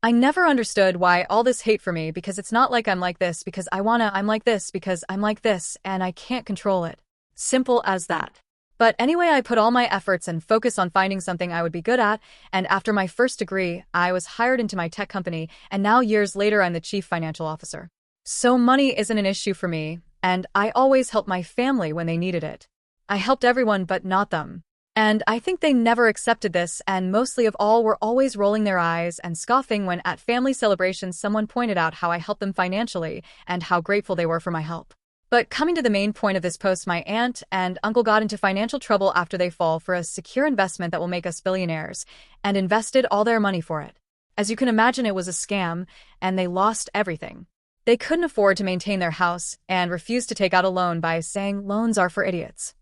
I never understood why all this hate for me, because it's not like I'm like this because I'm like this because I'm like this, and I can't control it. Simple as that. But anyway, I put all my efforts and focus on finding something I would be good at, and after my first degree, I was hired into my tech company, and now years later I'm the chief financial officer. So money isn't an issue for me, and I always helped my family when they needed it. I helped everyone but not them. And I think they never accepted this, and mostly of all were always rolling their eyes and scoffing when at family celebrations someone pointed out how I helped them financially and how grateful they were for my help. But coming to the main point of this post, my aunt and uncle got into financial trouble after they fall for a secure investment that will make us billionaires, and invested all their money for it. As you can imagine, it was a scam, and they lost everything. They couldn't afford to maintain their house and refused to take out a loan by saying loans are for idiots.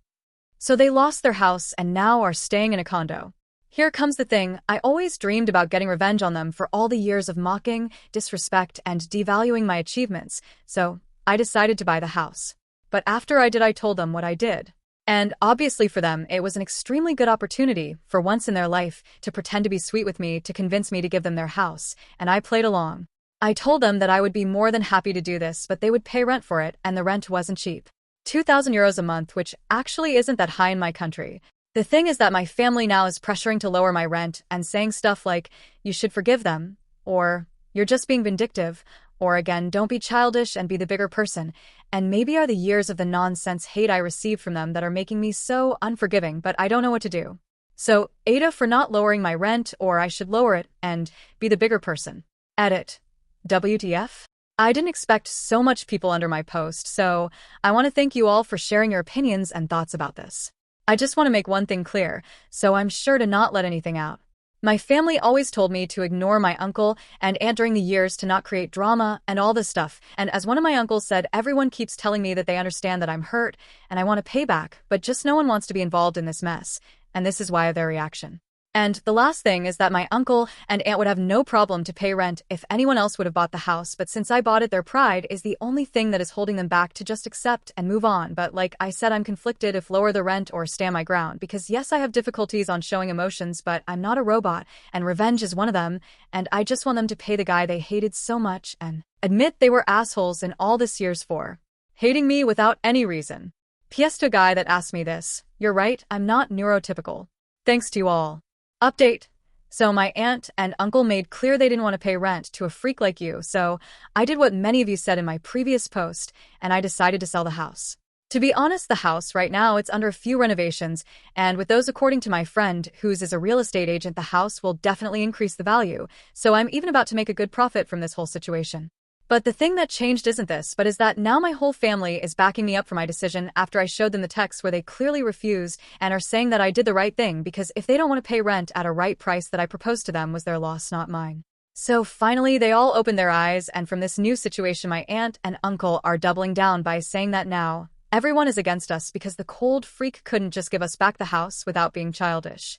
So they lost their house and now are staying in a condo. Here comes the thing, I always dreamed about getting revenge on them for all the years of mocking, disrespect, and devaluing my achievements, so I decided to buy the house. But after I did, I told them what I did. And obviously for them, it was an extremely good opportunity, for once in their life, to pretend to be sweet with me to convince me to give them their house, and I played along. I told them that I would be more than happy to do this, but they would pay rent for it, and the rent wasn't cheap. €2,000 a month, which actually isn't that high in my country. The thing is that my family now is pressuring to lower my rent and saying stuff like, you should forgive them, or you're just being vindictive, or again, don't be childish and be the bigger person. And maybe are the years of the nonsense hate I received from them that are making me so unforgiving, but I don't know what to do. So, Ada for not lowering my rent, or I should lower it and be the bigger person. Edit. WTF? I didn't expect so much people under my post, so I want to thank you all for sharing your opinions and thoughts about this. I just want to make one thing clear, so I'm sure to not let anything out. My family always told me to ignore my uncle and aunt during the years to not create drama and all this stuff, and as one of my uncles said, everyone keeps telling me that they understand that I'm hurt and I want to pay back, but just no one wants to be involved in this mess, and this is why of their reaction. And the last thing is that my uncle and aunt would have no problem to pay rent if anyone else would have bought the house, but since I bought it, their pride is the only thing that is holding them back to just accept and move on. But like I said, I'm conflicted if lower the rent or stand my ground, because yes, I have difficulties on showing emotions, but I'm not a robot, and revenge is one of them, and I just want them to pay the guy they hated so much and admit they were assholes in all this years for hating me without any reason. PS to guy that asked me this, you're right, I'm not neurotypical. Thanks to you all. Update. So my aunt and uncle made clear they didn't want to pay rent to a freak like you, so I did what many of you said in my previous post, and I decided to sell the house. To be honest, the house right now, it's under a few renovations, and with those according to my friend, whose is a real estate agent, the house will definitely increase the value, so I'm even about to make a good profit from this whole situation. But the thing that changed isn't this, but is that now my whole family is backing me up for my decision after I showed them the text where they clearly refused and are saying that I did the right thing, because if they don't want to pay rent at a right price that I proposed to them was their loss, not mine. So finally, they all opened their eyes, and from this new situation, my aunt and uncle are doubling down by saying that now everyone is against us because the cold freak couldn't just give us back the house without being childish.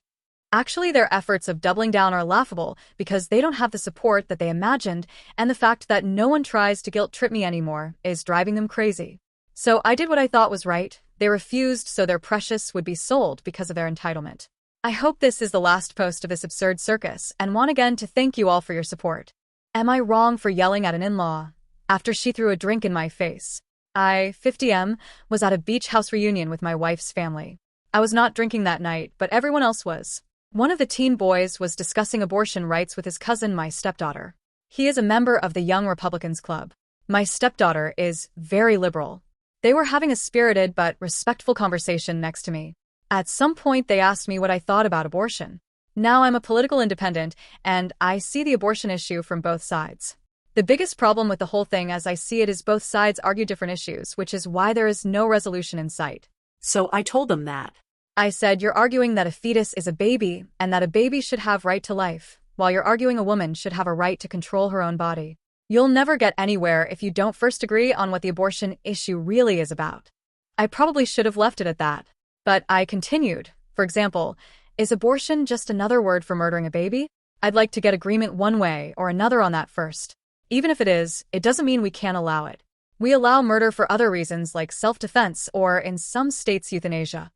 Actually, their efforts of doubling down are laughable because they don't have the support that they imagined, and the fact that no one tries to guilt-trip me anymore is driving them crazy. So I did what I thought was right. They refused so their precious would be sold because of their entitlement. I hope this is the last post of this absurd circus, and want again to thank you all for your support. Am I wrong for yelling at an in-law after she threw a drink in my face? I, 50M, was at a beach house reunion with my wife's family. I was not drinking that night, but everyone else was. One of the teen boys was discussing abortion rights with his cousin, my stepdaughter. He is a member of the Young Republicans Club. My stepdaughter is very liberal. They were having a spirited but respectful conversation next to me. At some point, they asked me what I thought about abortion. Now I'm a political independent, and I see the abortion issue from both sides. The biggest problem with the whole thing, as I see it, is both sides argue different issues, which is why there is no resolution in sight. So I told them that. I said, you're arguing that a fetus is a baby and that a baby should have right to life, while you're arguing a woman should have a right to control her own body. You'll never get anywhere if you don't first agree on what the abortion issue really is about. I probably should have left it at that. But I continued. For example, is abortion just another word for murdering a baby? I'd like to get agreement one way or another on that first. Even if it is, it doesn't mean we can't allow it. We allow murder for other reasons like self-defense or, in some states, euthanasia.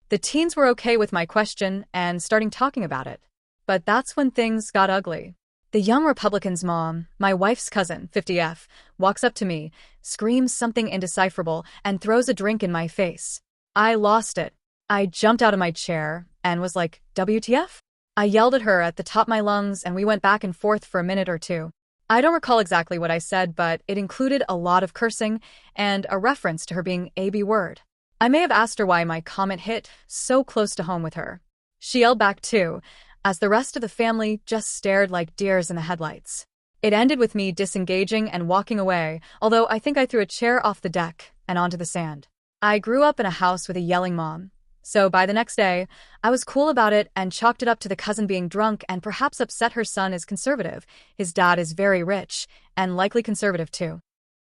The teens were okay with my question and starting talking about it. But that's when things got ugly. The Young Republicans' mom, my wife's cousin, 50F, walks up to me, screams something indecipherable, and throws a drink in my face. I lost it. I jumped out of my chair and was like, WTF? I yelled at her at the top of my lungs, and we went back and forth for a minute or two. I don't recall exactly what I said, but it included a lot of cursing and a reference to her being a B word. I may have asked her why my comment hit so close to home with her. She yelled back too, as the rest of the family just stared like deers in the headlights. It ended with me disengaging and walking away, although I think I threw a chair off the deck and onto the sand. I grew up in a house with a yelling mom, so by the next day, I was cool about it and chalked it up to the cousin being drunk and perhaps upset her son is conservative. His dad is very rich, and likely conservative too.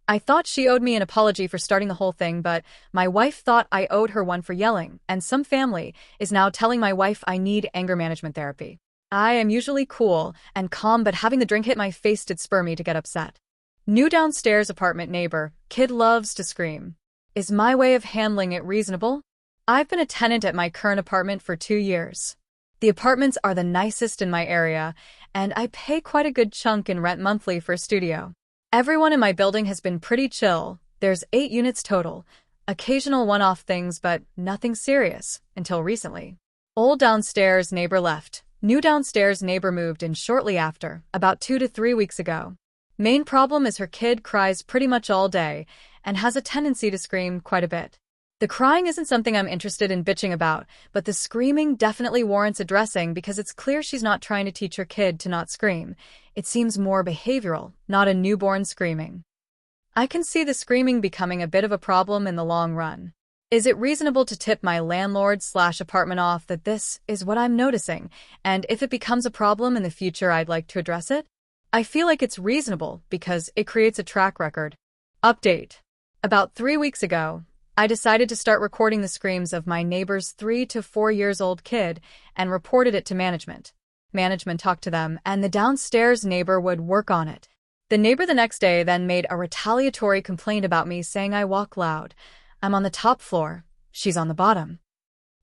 I thought she owed me an apology for starting the whole thing, but my wife thought I owed her one for yelling, and some family is now telling my wife I need anger management therapy. I am usually cool and calm, but having the drink hit my face did spur me to get upset. New downstairs apartment neighbor, kid loves to scream. Is my way of handling it reasonable? I've been a tenant at my current apartment for 2 years. The apartments are the nicest in my area, and I pay quite a good chunk in rent monthly for a studio. Everyone in my building has been pretty chill. There's 8 units total. Occasional one-off things, but nothing serious, until recently. Old downstairs neighbor left. New downstairs neighbor moved in shortly after, about 2 to 3 weeks ago. Main problem is her kid cries pretty much all day and has a tendency to scream quite a bit. The crying isn't something I'm interested in bitching about, but the screaming definitely warrants addressing because it's clear she's not trying to teach her kid to not scream. It seems more behavioral, not a newborn screaming. I can see the screaming becoming a bit of a problem in the long run. Is it reasonable to tip my landlord/apartment off that this is what I'm noticing, and if it becomes a problem in the future I'd like to address it? I feel like it's reasonable because it creates a track record. Update. About 3 weeks ago, I decided to start recording the screams of my neighbor's 3 to 4 years old kid and reported it to management. Management talked to them, and the downstairs neighbor would work on it. The neighbor the next day then made a retaliatory complaint about me saying I walk loud. I'm on the top floor. She's on the bottom.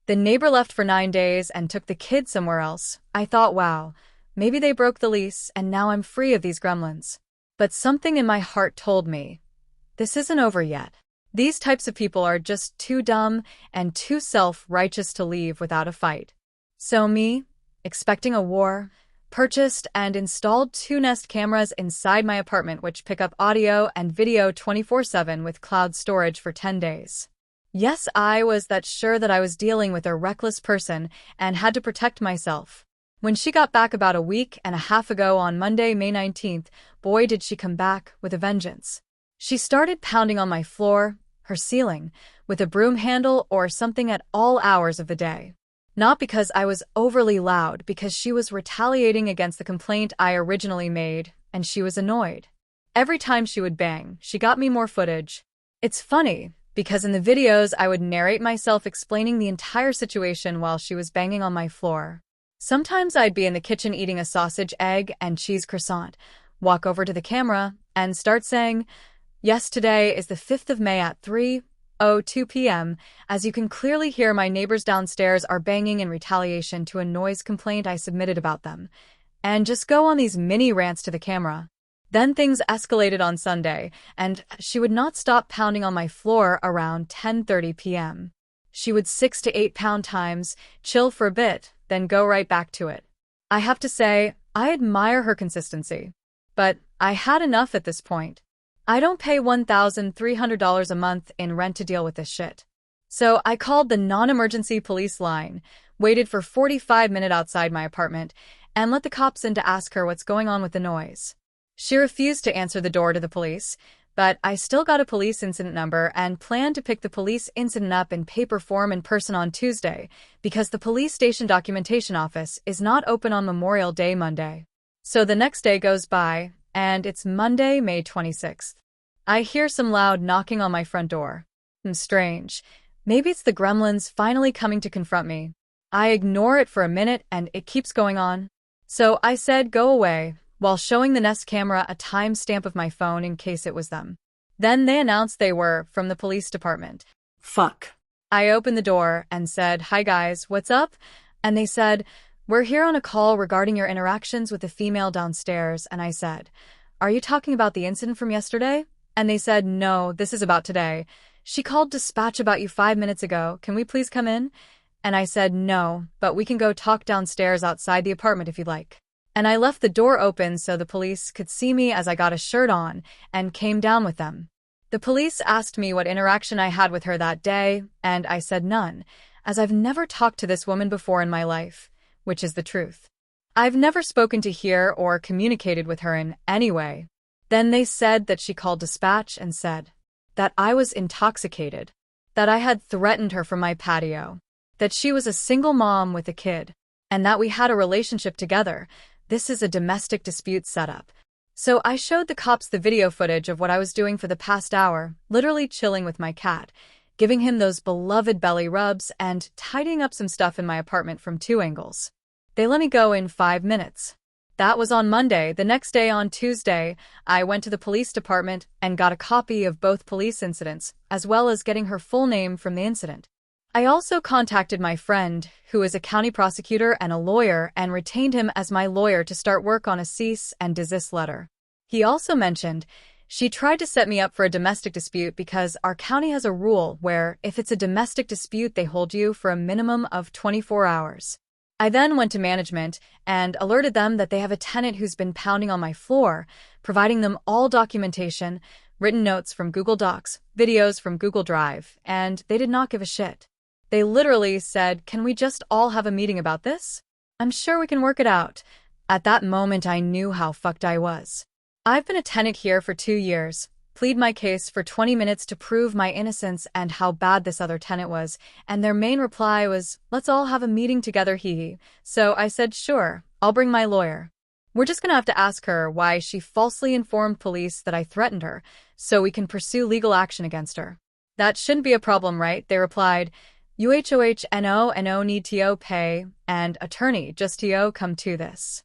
The neighbor left for 9 days and took the kid somewhere else. I thought, wow, maybe they broke the lease and now I'm free of these gremlins. But something in my heart told me, this isn't over yet. These types of people are just too dumb and too self-righteous to leave without a fight. So me, expecting a war, purchased and installed 2 Nest cameras inside my apartment which pick up audio and video 24/7 with cloud storage for 10 days. Yes, I was that sure that I was dealing with a reckless person and had to protect myself. When she got back about a week and a half ago on Monday, May 19th, boy did she come back with a vengeance. She started pounding on my floor, her ceiling, with a broom handle or something at all hours of the day. Not because I was overly loud, because she was retaliating against the complaint I originally made, and she was annoyed. Every time she would bang, she got me more footage. It's funny, because in the videos I would narrate myself explaining the entire situation while she was banging on my floor. Sometimes I'd be in the kitchen eating a sausage, egg, and cheese croissant, walk over to the camera, and start saying, yes, today is the 5th of May at 3:02 p.m. As you can clearly hear, my neighbors downstairs are banging in retaliation to a noise complaint I submitted about them, and just go on these mini rants to the camera. Then things escalated on Sunday, and she would not stop pounding on my floor around 10:30 p.m. She would 6 to 8 pound times, chill for a bit, then go right back to it. I have to say, I admire her consistency. But I had enough at this point. I don't pay $1,300 a month in rent to deal with this shit. So I called the non-emergency police line, waited for 45 minutes outside my apartment, and let the cops in to ask her what's going on with the noise. She refused to answer the door to the police, but I still got a police incident number and planned to pick the police incident up in paper form in person on Tuesday, because the police station documentation office is not open on Memorial Day Monday. So the next day goes by, and it's Monday, May 26th. I hear some loud knocking on my front door. Strange. Maybe it's the gremlins finally coming to confront me. I ignore it for a minute and it keeps going on. So I said go away, while showing the Nest camera a timestamp of my phone in case it was them. Then they announced they were from the police department. Fuck. I opened the door and said, hi guys, what's up? And they said, we're here on a call regarding your interactions with the female downstairs. And I said, are you talking about the incident from yesterday? And they said, no, this is about today. She called dispatch about you 5 minutes ago. Can we please come in? And I said, no, but we can go talk downstairs outside the apartment if you'd like. And I left the door open so the police could see me as I got a shirt on and came down with them. The police asked me what interaction I had with her that day, and I said none, as I've never talked to this woman before in my life. Which is the truth. I've never spoken to her or communicated with her in any way. Then they said that she called dispatch and said that I was intoxicated, that I had threatened her from my patio, that she was a single mom with a kid, and that we had a relationship together. This is a domestic dispute setup. So I showed the cops the video footage of what I was doing for the past hour, literally chilling with my cat, giving him those beloved belly rubs and tidying up some stuff in my apartment from 2 angles. They let me go in 5 minutes. That was on Monday. The next day, on Tuesday, I went to the police department and got a copy of both police incidents, as well as getting her full name from the incident. I also contacted my friend, who is a county prosecutor and a lawyer, and retained him as my lawyer to start work on a cease and desist letter. He also mentioned she tried to set me up for a domestic dispute because our county has a rule where if it's a domestic dispute, they hold you for a minimum of 24 hours. I then went to management and alerted them that they have a tenant who's been pounding on my floor, providing them all documentation, written notes from Google Docs, videos from Google Drive, and they did not give a shit. They literally said, "Can we just all have a meeting about this? I'm sure we can work it out." At that moment, I knew how fucked I was. I've been a tenant here for 2 years, plead my case for 20 minutes to prove my innocence and how bad this other tenant was, and their main reply was, "Let's all have a meeting together, hee." So I said, "Sure, I'll bring my lawyer. We're just gonna have to ask her why she falsely informed police that I threatened her, so we can pursue legal action against her." "That shouldn't be a problem, right?" They replied. "UHOHNO need to pay, and attorney just to come to this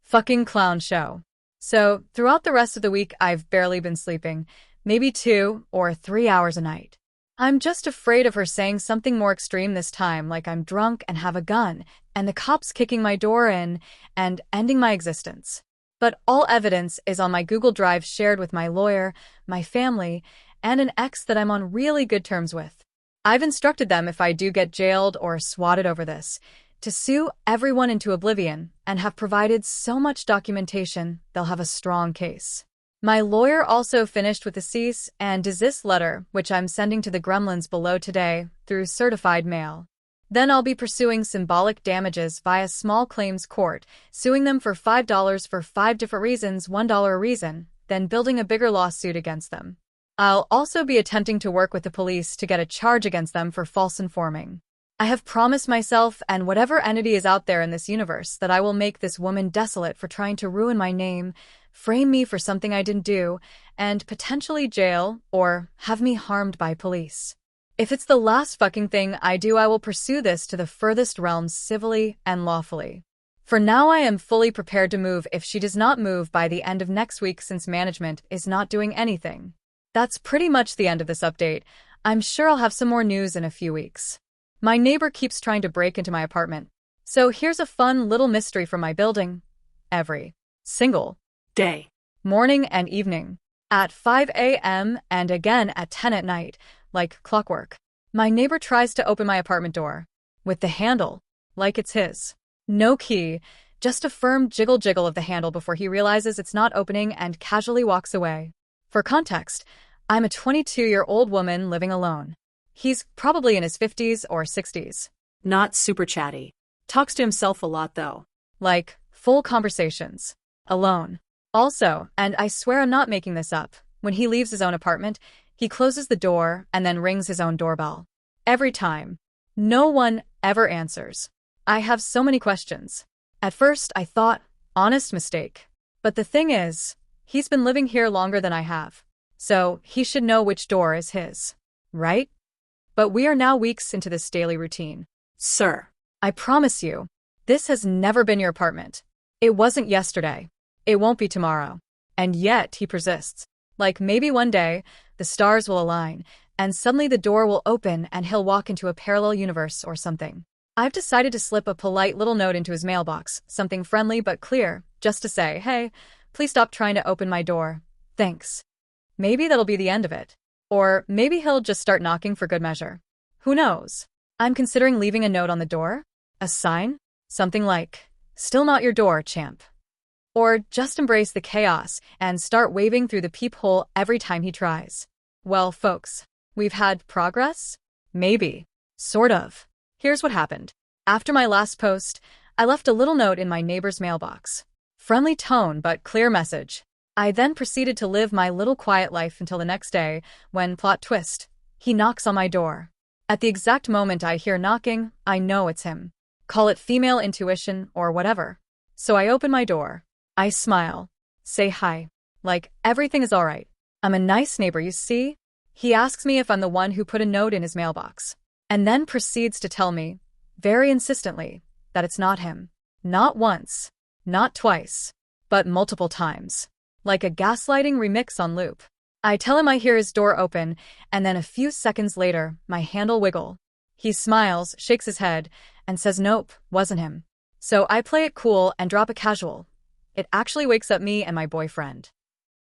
fucking clown show." So, throughout the rest of the week, I've barely been sleeping, maybe 2 or 3 hours a night. I'm just afraid of her saying something more extreme this time, like I'm drunk and have a gun, and the cops kicking my door in and ending my existence. But all evidence is on my Google Drive shared with my lawyer, my family, and an ex that I'm on really good terms with. I've instructed them if I do get jailed or swatted over this, to sue everyone into oblivion and have provided so much documentation they'll have a strong case. My lawyer also finished with the cease and desist letter, which I'm sending to the gremlins below today through certified mail. Then I'll be pursuing symbolic damages via small claims court, suing them for $5 for 5 different reasons, $1 a reason, then building a bigger lawsuit against them. I'll also be attempting to work with the police to get a charge against them for false informing. I have promised myself and whatever entity is out there in this universe that I will make this woman desolate for trying to ruin my name, frame me for something I didn't do, and potentially jail or have me harmed by police. If it's the last fucking thing I do, I will pursue this to the furthest realms civilly and lawfully. For now, I am fully prepared to move if she does not move by the end of next week, since management is not doing anything. That's pretty much the end of this update. I'm sure I'll have some more news in a few weeks. My neighbor keeps trying to break into my apartment. So here's a fun little mystery from my building. Every single day, morning and evening, at 5 a.m. and again at 10 at night, like clockwork, my neighbor tries to open my apartment door with the handle, like it's his. No key, just a firm jiggle of the handle before he realizes it's not opening and casually walks away. For context, I'm a 22-year-old woman living alone. He's probably in his 50s or 60s. Not super chatty. Talks to himself a lot, though. Like, full conversations. Alone. Also, and I swear I'm not making this up, when he leaves his own apartment, he closes the door and then rings his own doorbell. Every time. No one ever answers. I have so many questions. At first, I thought, honest mistake. But the thing is, he's been living here longer than I have. So, he should know which door is his. Right? But we are now weeks into this daily routine. Sir, I promise you, this has never been your apartment. It wasn't yesterday. It won't be tomorrow. And yet, he persists. Like maybe one day, the stars will align, and suddenly the door will open and he'll walk into a parallel universe or something. I've decided to slip a polite little note into his mailbox, something friendly but clear, just to say, "Hey, please stop trying to open my door. Thanks." Maybe that'll be the end of it. Or maybe he'll just start knocking for good measure. Who knows? I'm considering leaving a note on the door. A sign? Something like, "Still not your door, champ." Or just embrace the chaos and start waving through the peephole every time he tries. Well, folks, we've had progress? Maybe. Sort of. Here's what happened. After my last post, I left a little note in my neighbor's mailbox. Friendly tone but clear message. I then proceeded to live my little quiet life until the next day, when, plot twist, he knocks on my door. At the exact moment I hear knocking, I know it's him. Call it female intuition or whatever. So I open my door. I smile. Say hi. Like everything is all right. I'm a nice neighbor, you see? He asks me if I'm the one who put a note in his mailbox, and then proceeds to tell me, very insistently, that it's not him. Not once. Not twice. But multiple times. Like a gaslighting remix on loop. I tell him I hear his door open, and then a few seconds later, my handle wiggle. He smiles, shakes his head, and says nope, wasn't him. So I play it cool and drop a casual. It actually wakes up me and my boyfriend.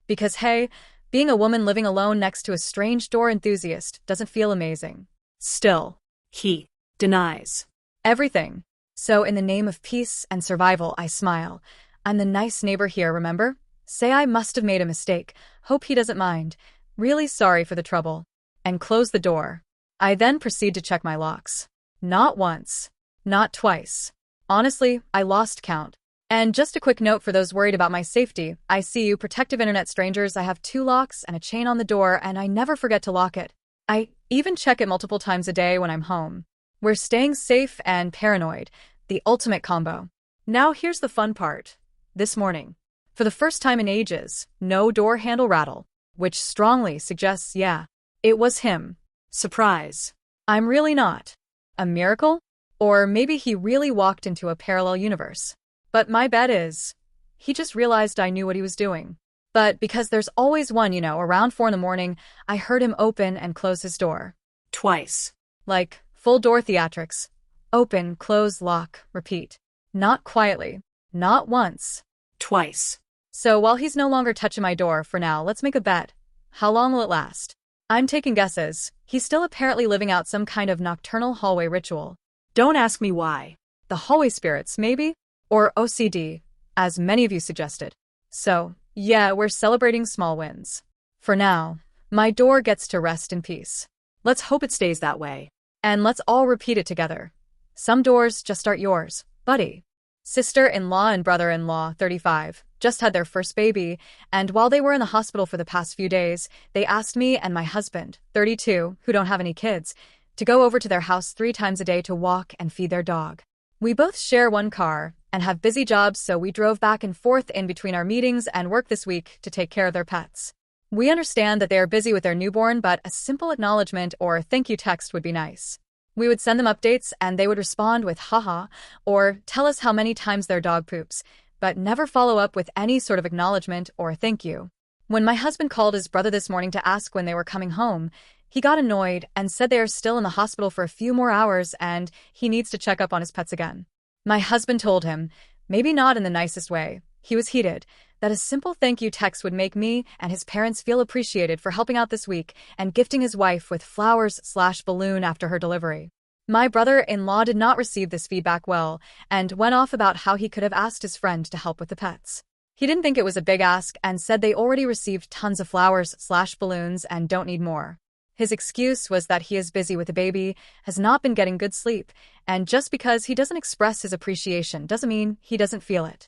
Because hey, being a woman living alone next to a strange door enthusiast doesn't feel amazing. Still, he denies Everything. So in the name of peace and survival, I smile. I'm the nice neighbor here, remember? Say I must have made a mistake. Hope he doesn't mind. Really sorry for the trouble. And close the door. I then proceed to check my locks. Not once. Not twice. Honestly, I lost count. And just a quick note for those worried about my safety. I see you, protective internet strangers. I have 2 locks and a chain on the door, and I never forget to lock it. I even check it multiple times a day when I'm home. We're staying safe and paranoid. The ultimate combo. Now here's the fun part. This morning, for the first time in ages, no door handle rattle, which strongly suggests, yeah, it was him. surprise. I'm really not. A miracle? Or maybe he really walked into a parallel universe. But my bet is, he just realized I knew what he was doing. But because there's always one, around 4 in the morning, I heard him open and close his door. Twice. Like full door theatrics. Open, close, lock, repeat. Not quietly. Not once. Twice. So while he's no longer touching my door for now, let's make a bet. How long will it last? I'm taking guesses. He's still apparently living out some kind of nocturnal hallway ritual. Don't ask me why. The hallway spirits, maybe? Or OCD, as many of you suggested. So, yeah, we're celebrating small wins. For now, my door gets to rest in peace. Let's hope it stays that way. And let's all repeat it together. Some doors just aren't yours, buddy. Sister-in-law and brother-in-law, 35, just had their first baby, and while they were in the hospital for the past few days, they asked me and my husband, 32, who don't have any kids, to go over to their house 3 times a day to walk and feed their dog. We both share one car and have busy jobs, so we drove back and forth in between our meetings and work this week to take care of their pets. We understand that they are busy with their newborn, but a simple acknowledgement or thank you text would be nice. We would send them updates and they would respond with haha or tell us how many times their dog poops, but never follow up with any sort of acknowledgement or thank you. When my husband called his brother this morning to ask when they were coming home, he got annoyed and said they are still in the hospital for a few more hours and he needs to check up on his pets again. My husband told him, maybe not in the nicest way, he was heated, that a simple thank you text would make me and his parents feel appreciated for helping out this week and gifting his wife with flowers/balloon after her delivery. My brother-in-law did not receive this feedback well and went off about how he could have asked his friend to help with the pets. He didn't think it was a big ask and said they already received tons of flowers/balloons and don't need more. His excuse was that he is busy with the baby, has not been getting good sleep, and just because he doesn't express his appreciation doesn't mean he doesn't feel it.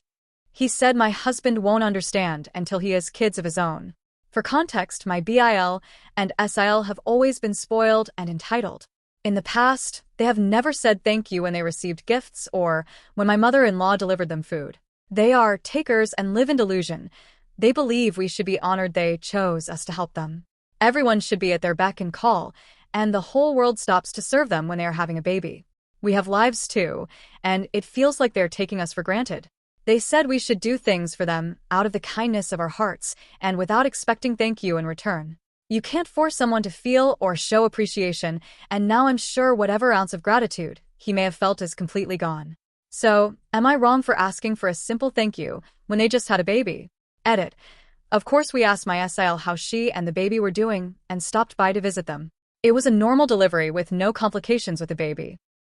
He said my husband won't understand until he has kids of his own. For context, my BIL and SIL have always been spoiled and entitled. In the past, they have never said thank you when they received gifts or when my mother-in-law delivered them food. They are takers and live in delusion. They believe we should be honored they chose us to help them. Everyone should be at their beck and call, and the whole world stops to serve them when they are having a baby. We have lives too, and it feels like they're taking us for granted. They said we should do things for them out of the kindness of our hearts and without expecting thank you in return. You can't force someone to feel or show appreciation, and now I'm sure whatever ounce of gratitude he may have felt is completely gone. So, am I wrong for asking for a simple thank you when they just had a baby? Edit. Of course, we asked my SIL how she and the baby were doing and stopped by to visit them. It was a normal delivery with no complications with the baby.